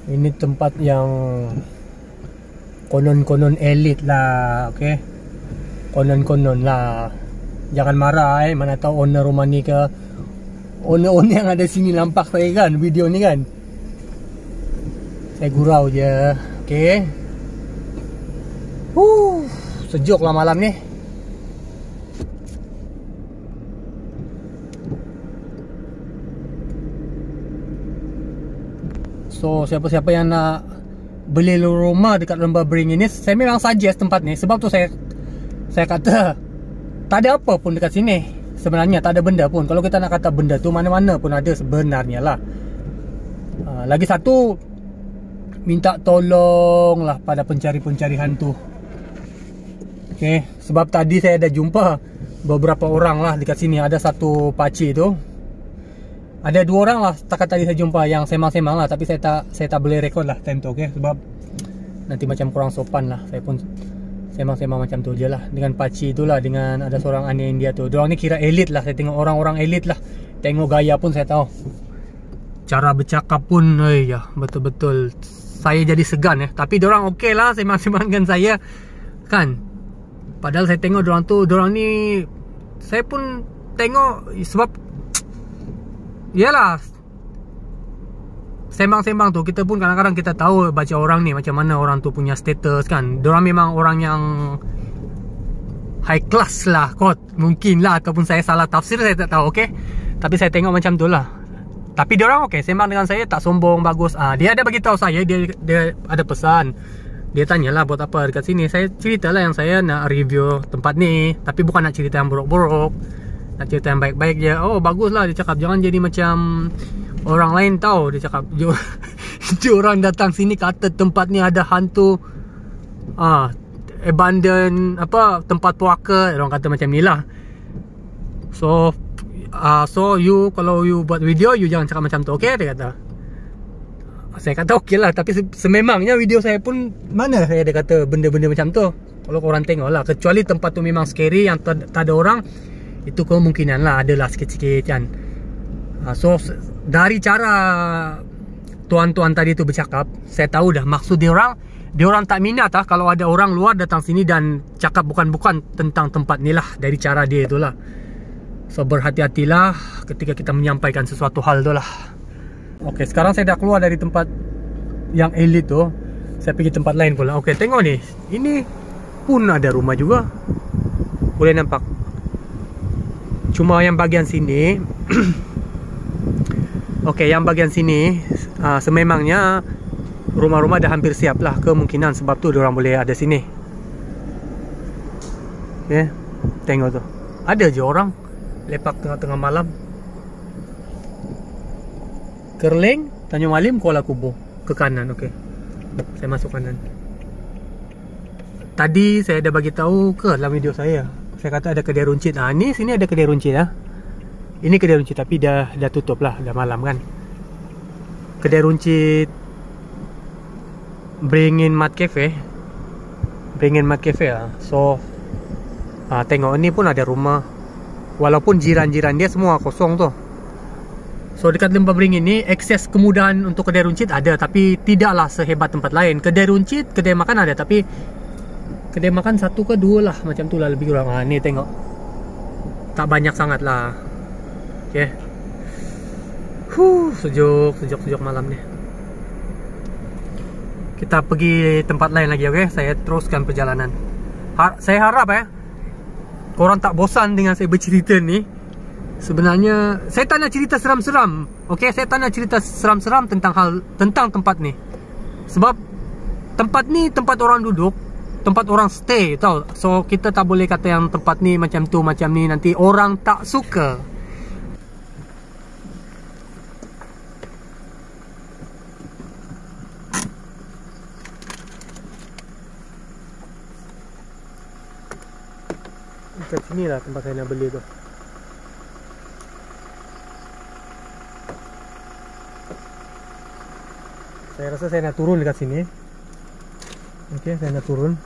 Ini tempat yang konon-konon elit lah, okey. Konon-konon lah. Jangan marah mana tahu owner rumah ni ke owner yang ada sini nampak saya kan video ni kan. Saya gurau je, okey. Sejuk lah malam ni. So siapa-siapa yang nak beli rumah dekat Lembah Beringin ni, saya memang suggest tempat ni. Sebab tu saya kata tak ada apa pun dekat sini. Sebenarnya tak ada benda pun. Kalau kita nak kata benda tu, mana-mana pun ada sebenarnya lah. Lagi satu, minta tolong lah pada pencari-pencari hantu. Okay, sebab tadi saya ada jumpa beberapa orang lah dekat sini. Ada satu pakcik tu, ada dua orang lah setakat tadi saya jumpa yang semang-semang lah. Tapi saya tak boleh rekod lah time tu, okay? Sebab nanti macam kurang sopan lah. Saya pun semang-semang macam tu je lah. Dengan pakcik tu lah, dengan ada seorang anak India tu. Diorang ni kira elit lah. Saya tengok orang-orang elit lah. Tengok gaya pun saya tahu. Cara bercakap pun ya, betul-betul saya jadi segan ya. Tapi diorang okey lah semang-semangkan saya kan. Padahal saya tengok diorang ni, saya pun tengok sebab yalah, sembang-sembang tu kita pun kadang-kadang kita tahu baca orang ni macam mana orang tu punya status kan. Diorang memang orang yang high class lah kot, mungkin lah, ataupun saya salah tafsir, saya tak tahu, okey. Tapi saya tengok macam tu lah. Tapi diorang okey, sembang dengan saya, tak sombong, bagus. Dia ada bagi tahu saya, dia ada pesan. Dia tanyalah buat apa dekat sini. Saya ceritalah yang saya nak review tempat ni, tapi bukan nak cerita yang buruk-buruk, nak cerita yang baik-baik je. Oh bagus lah, dia cakap jangan jadi macam orang lain tahu. Dia cakap orang datang sini kata tempat ni ada hantu, abandon apa, tempat puaka. Orang kata macam ni lah. So you kalau you buat video, you jangan cakap macam tu, okay? Dia kata. Saya kata okey lah. Tapi sememangnya video saya pun mana saya ada kata benda-benda macam tu. Kalau korang tengok lah, kecuali tempat tu memang scary yang tak ada orang, itu kemungkinan lah adalah sikit-sikit kan. So dari cara tuan-tuan tadi tu bercakap, saya tahu dah maksud dia orang tak minat lah kalau ada orang luar datang sini dan cakap bukan-bukan tentang tempat ni lah. Dari cara dia itulah. So berhati-hatilah ketika kita menyampaikan sesuatu hal tu lah. Okey, sekarang saya dah keluar dari tempat yang elit tu. Saya pergi tempat lain pula. Okey, tengok ni. Ini pun ada rumah juga. Boleh nampak. Cuma yang bahagian sini okey, yang bahagian sini sememangnya rumah-rumah dah hampir siap lah. Kemungkinan sebab tu diorang boleh ada sini. Okay, tengok tu. Ada je orang lepak tengah-tengah malam. Kerling, Tanjung Alim, Kuala Kubu. Ke kanan, okey. Saya masuk kanan. Tadi saya ada bagi tahu ke dalam video saya. Saya kata ada kedai runcit. Ni sini ada kedai runcit lah. Ini kedai runcit tapi dah tutup lah, dah malam kan. Kedai runcit Beringin Mat Cafe. Beringin Mat Cafe lah. So tengok ni pun ada rumah. Walaupun jiran-jiran dia semua kosong tu. So dekat Lembah Beringin ni akses kemudahan untuk kedai runcit ada, tapi tidaklah sehebat tempat lain. Kedai runcit, kedai makan ada, tapi kedai makan satu ke dua lah, macam tu lah lebih kurang. Ni tengok, tak banyak sangat lah. Okay. Sejuk malam ni. Kita pergi tempat lain lagi, okay? Saya teruskan perjalanan. Saya harap korang tak bosan dengan saya bercerita ni. Sebenarnya saya tak nak cerita seram-seram, okey? Saya tak nak cerita seram-seram tentang tempat ni. Sebab tempat ni tempat orang duduk, tempat orang stay, tahu. So kita tak boleh kata yang tempat ni macam tu, macam ni, nanti orang tak suka. Dekat sini lah tempat saya nak beli tu. Saya rasa saya nak turun dekat sini. Okey, saya nak turun.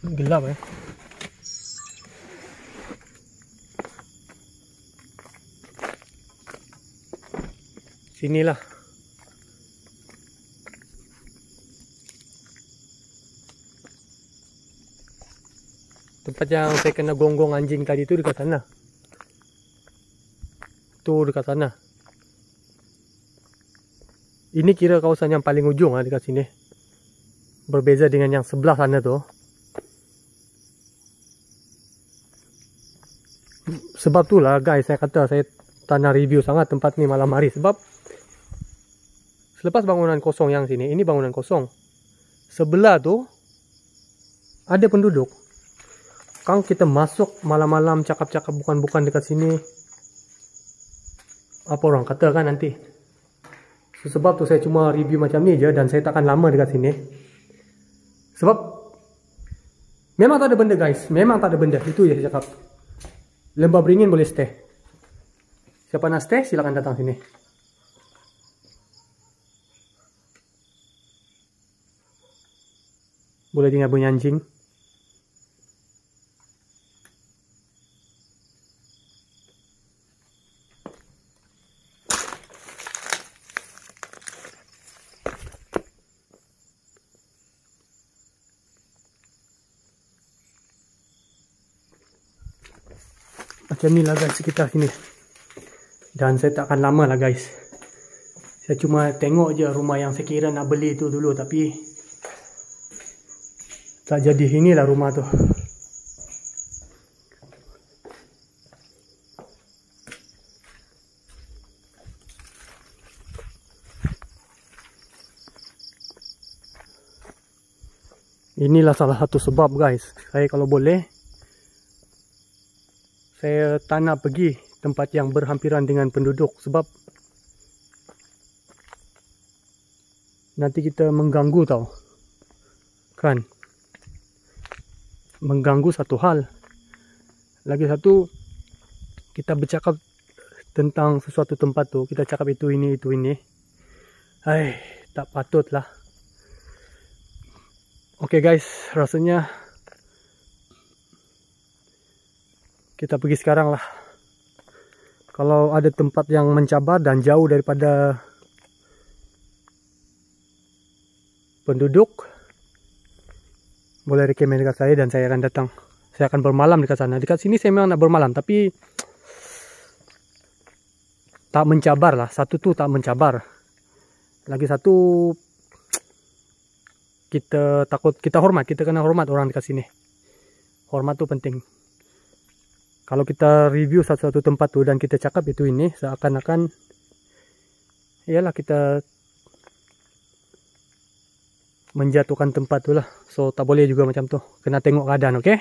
Gelap ya. Sinilah. Tempat yang saya kena gonggong anjing tadi itu dekat sana. Tuh dekat sana. Ini kira kawasan yang paling ujung dekat sini. Berbeza dengan yang sebelah sana tuh. Sebab itulah guys, saya kata saya tak nak review sangat tempat ni malam hari. Sebab selepas bangunan kosong yang sini, ini bangunan kosong. Sebelah tu ada penduduk. Kang kita masuk malam-malam cakap-cakap bukan-bukan dekat sini. Apa orang kata kan nanti. Sebab tu saya cuma review macam ni je dan saya takkan lama dekat sini. Sebab memang tak ada benda guys. Memang tak ada benda. Itu je saya cakap. Lembah Beringin boleh stay. Siapa nak stay silakan datang sini. Boleh dengar bunyi anjing. Macam ni lah guys sekitar sini. Dan saya tak akan lama lah guys. Saya cuma tengok je rumah yang saya kira nak beli tu dulu. Tapi tak jadi. Inilah rumah tu. Inilah salah satu sebab guys. Saya kalau boleh, saya tak nak pergi tempat yang berhampiran dengan penduduk. Sebab nanti kita mengganggu tau. Kan? Mengganggu satu hal. Lagi satu, kita bercakap tentang sesuatu tempat tu. Kita cakap itu ini. Hai, tak patut lah. Oke guys, rasanya kita pergi sekarang lah. Kalau ada tempat yang mencabar dan jauh daripada penduduk, boleh rekomen dekat saya dan saya akan datang. Saya akan bermalam dekat sana. Dekat sini saya memang nak bermalam, tapi tak mencabar lah. Satu tu tak mencabar. Lagi satu, kita takut, kita hormat. Kita kena hormat orang dekat sini. Hormat tu penting. Kalau kita review satu-satu tempat tu dan kita cakap itu ini, seakan-akan iyalah kita menjatuhkan tempat tu lah. So tak boleh juga macam tu. Kena tengok keadaan, oke?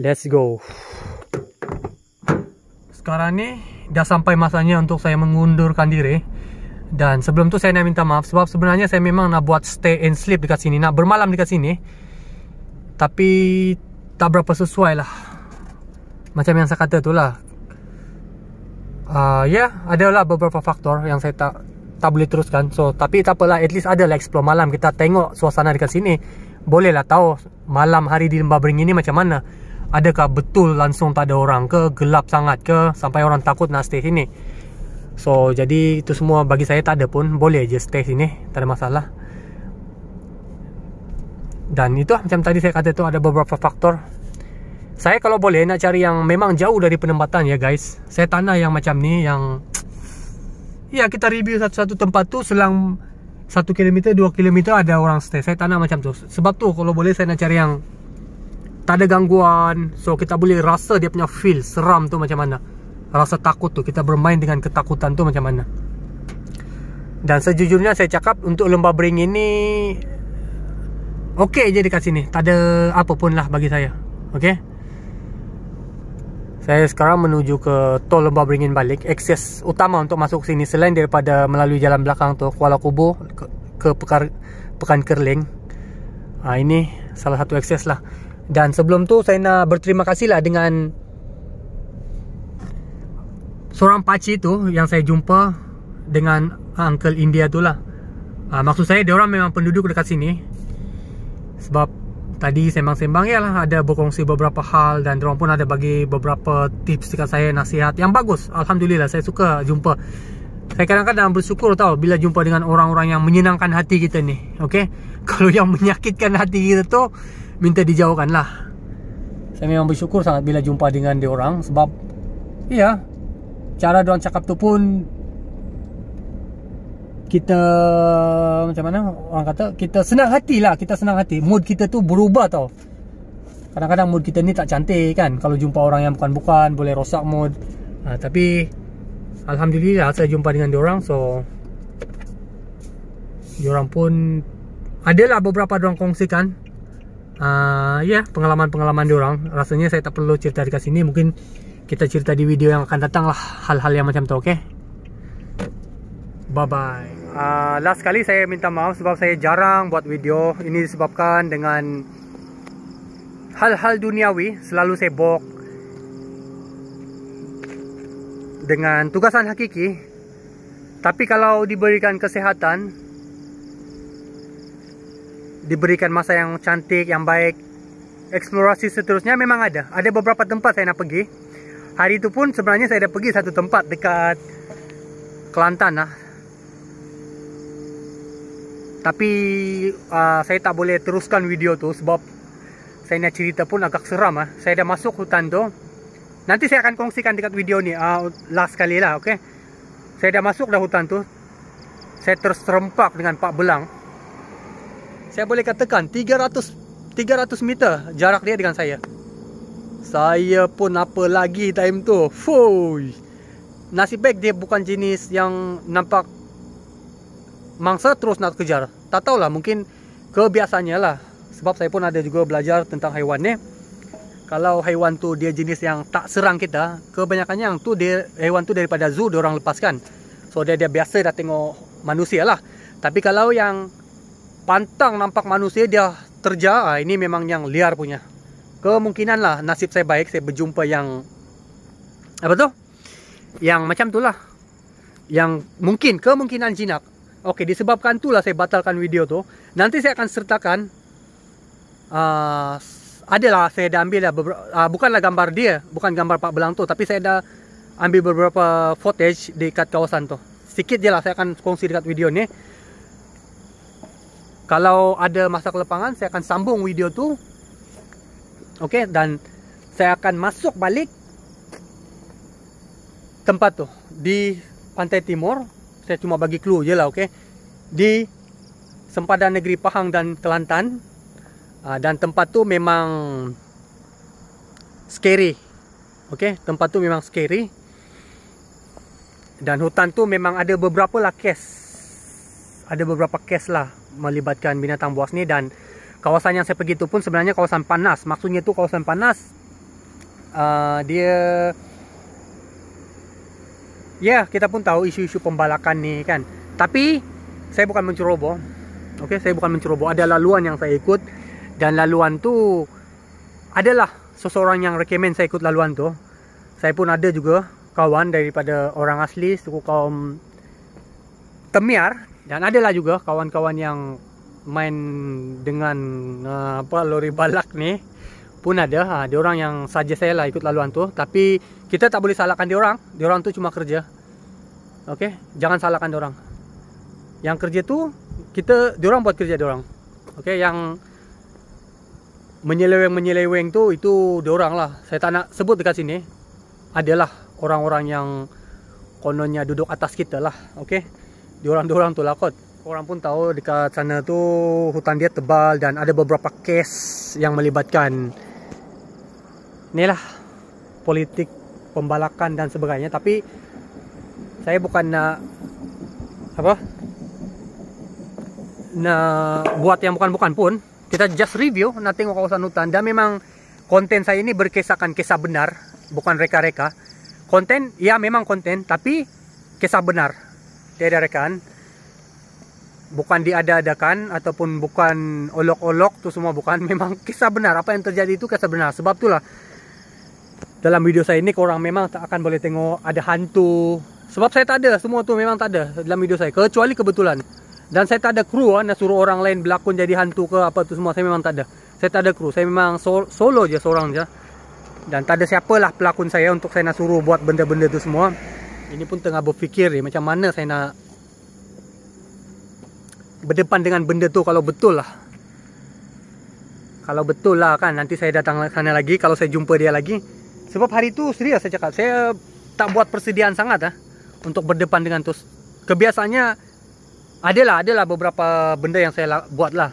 Let's go. Sekarang ni dah sampai masanya untuk saya mengundurkan diri. Dan sebelum tu saya nak minta maaf sebab sebenarnya saya memang nak buat stay and sleep dekat sini, nak bermalam dekat sini. Tapi tak berapa sesuai lah. Macam yang saya kata tu lah. Ya, adalah beberapa faktor yang saya tak boleh teruskan. So, tapi tak apalah, at least adalah explore malam. Kita tengok suasana dekat sini. Bolehlah tahu malam hari di Lembah Beringin ini macam mana. Adakah betul langsung tak ada orang ke, gelap sangat ke, sampai orang takut nak stay sini. So, jadi itu semua bagi saya tak ada pun. Boleh je stay sini, tak ada masalah. Dan itu macam tadi saya kata tu ada beberapa faktor. Saya kalau boleh nak cari yang memang jauh dari penempatan ya guys. Saya tak nak yang macam ni, yang ya kita review satu-satu tempat tu selang 1 km, 2 km ada orang stay. Saya tak nak macam tu. Sebab tu kalau boleh saya nak cari yang tak ada gangguan. So kita boleh rasa dia punya feel seram tu macam mana. Rasa takut tu, kita bermain dengan ketakutan tu macam mana. Dan sejujurnya saya cakap untuk Lembah Beringin ni okey je dekat sini. Tak ada apa pun lah bagi saya. Okey. Saya sekarang menuju ke tol Lembah Beringin balik. Akses utama untuk masuk sini selain daripada melalui jalan belakang tu Kuala Kubu ke Pekan Kerling. Ini salah satu akses lah. Dan sebelum tu saya nak berterima kasih lah dengan seorang pakcik tu yang saya jumpa dengan Uncle India tu lah. Maksud saya dia orang memang penduduk dekat sini. Sebab tadi sembang-sembang ya lah, ada berkongsi beberapa hal dan diorang pun ada bagi beberapa tips dekat saya, nasihat yang bagus. Alhamdulillah, saya suka jumpa. Saya kadang-kadang bersyukur tahu bila jumpa dengan orang-orang yang menyenangkan hati kita ni. Okey, kalau yang menyakitkan hati kita tu minta dijauhkan lah. Saya memang bersyukur sangat bila jumpa dengan diorang, sebab ya, cara diorang cakap tu pun kita, macam mana orang kata, kita senang hati lah. Kita senang hati, mood kita tu berubah tau. Kadang-kadang mood kita ni tak cantik kan, kalau jumpa orang yang bukan-bukan boleh rosak mood. Tapi Alhamdulillah saya jumpa dengan diorang. So diorang pun adalah beberapa diorang kongsikan ya, pengalaman-pengalaman diorang. Rasanya saya tak perlu cerita dekat sini, mungkin kita cerita di video yang akan datang lah, hal-hal yang macam tu. Okay, bye bye. Last kali saya minta maaf sebab saya jarang buat video. Ini disebabkan dengan hal-hal duniawi. Selalu sibuk dengan tugasan hakiki. Tapi kalau diberikan kesehatan, diberikan masa yang cantik, yang baik, eksplorasi seterusnya memang ada. Ada beberapa tempat saya nak pergi. Hari itu pun sebenarnya saya dah pergi satu tempat dekat Kelantan lah. Tapi saya tak boleh teruskan video tu sebab saya nak cerita pun agak seram lah. Saya dah masuk hutan tu. Nanti saya akan kongsikan dekat video ni last kali lah, okay? Saya dah masuk dah hutan tu. Saya terserempak dengan Pak Belang. Saya boleh katakan 300 meter jarak dia dengan saya. Saya pun apa lagi time tu. Fuy. Nasib baik dia bukan jenis yang nampak mangsa terus nak kejar. Tak tahulah, mungkin kebiasaannya lah. Sebab saya pun ada juga belajar tentang haiwan ni. Kalau haiwan tu dia jenis yang tak serang kita, kebanyakannya yang tu dia, haiwan tu daripada zoo dia orang lepaskan. So dia biasa dah tengok manusia lah. Tapi kalau yang pantang nampak manusia dia terjar, ini memang yang liar punya. Kemungkinan lah nasib saya baik, saya berjumpa yang apa tu? Yang macam tu lah. Yang mungkin kemungkinan jinak. Okey, disebabkan itulah saya batalkan video tu. Nanti saya akan sertakan adalah saya dah ambil bukanlah gambar dia, bukan gambar Pak Belang tu, tapi saya dah ambil beberapa footage dekat kawasan tu. Sikit je lah saya akan kongsi dekat video ni. Kalau ada masa kelepangan saya akan sambung video tu. Okey, dan saya akan masuk balik tempat tu di Pantai Timur. Saya cuma bagi clue je lah, okay? Di sempadan negeri Pahang dan Kelantan. Dan tempat tu memang scary. Okay? Tempat tu memang scary. Dan hutan tu memang ada beberapa lah kes. Ada beberapa kes lah melibatkan binatang buas ni. Dan kawasan yang saya pergi tu pun sebenarnya kawasan panas. Maksudnya tu kawasan panas. Dia... ya, kita pun tahu isu-isu pembalakan ni kan. Tapi saya bukan menceroboh. Okey, saya bukan menceroboh. Ada laluan yang saya ikut dan laluan tu adalah seseorang yang recommend saya ikut laluan tu. Saya pun ada juga kawan daripada orang asli suku kaum Temiar, dan adalah juga kawan-kawan yang main dengan lori balak ni pun ada. Diorang yang saja saya lah ikut laluan tu. Tapi kita tak boleh salahkan diorang. Diorang tu cuma kerja. Okey, jangan salahkan diorang. Yang kerja tu diorang buat kerja diorang. Okey, yang menyeleweng tu itu diorang lah. Saya tak nak sebut dekat sini. Adalah orang-orang yang kononnya duduk atas kita lah. Okey, diorang tu lah kot. Orang pun tahu dekat sana tu hutan dia tebal dan ada beberapa kes yang melibatkan inilah politik, pembalakan dan sebagainya. Tapi saya bukan nak buat yang bukan-bukan pun. Kita just review, nak tengok kawasan hutan. Dan memang konten saya ini berkisahkan kisah benar, bukan reka-reka. Konten, ya memang konten, tapi kisah benar, tiada rekaan. Bukan diada-adakan ataupun bukan olok-olok, tu semua bukan. Memang kisah benar, apa yang terjadi itu kisah benar. Sebab itulah dalam video saya ini korang memang tak akan boleh tengok ada hantu. Sebab saya tak ada, semua tu memang tak ada dalam video saya, kecuali kebetulan. Dan saya tak ada kru nak suruh orang lain berlakon jadi hantu ke apa tu semua, saya memang tak ada. Saya tak ada kru, saya memang solo je, seorang je. Dan tak ada siapalah pelakon saya untuk saya nak suruh buat benda-benda tu semua. Ini pun tengah berfikir ni, macam mana saya nak berdepan dengan benda tu kalau betul lah. Kalau betul lah kan, nanti saya datang sana lagi, kalau saya jumpa dia lagi. Sebab hari tu serius saya cakap, saya tak buat persediaan sangat untuk berdepan dengan tu. Kebiasaannya adalah beberapa benda yang saya buat lah.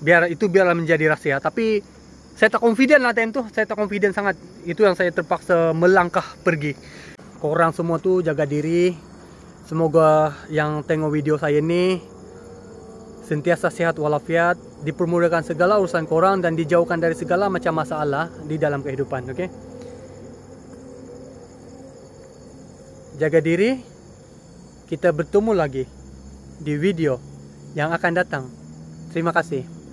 Biarlah menjadi rahsia. Tapi saya tak confident lah time tu, saya tak confident sangat. Itu yang saya terpaksa melangkah pergi. Korang semua tu jaga diri. Semoga yang tengok video saya ni sentiasa sihat walafiat, dipermudahkan segala urusan korang dan dijauhkan dari segala macam masalah di dalam kehidupan, okey? Jaga diri. Kita bertemu lagi di video yang akan datang. Terima kasih.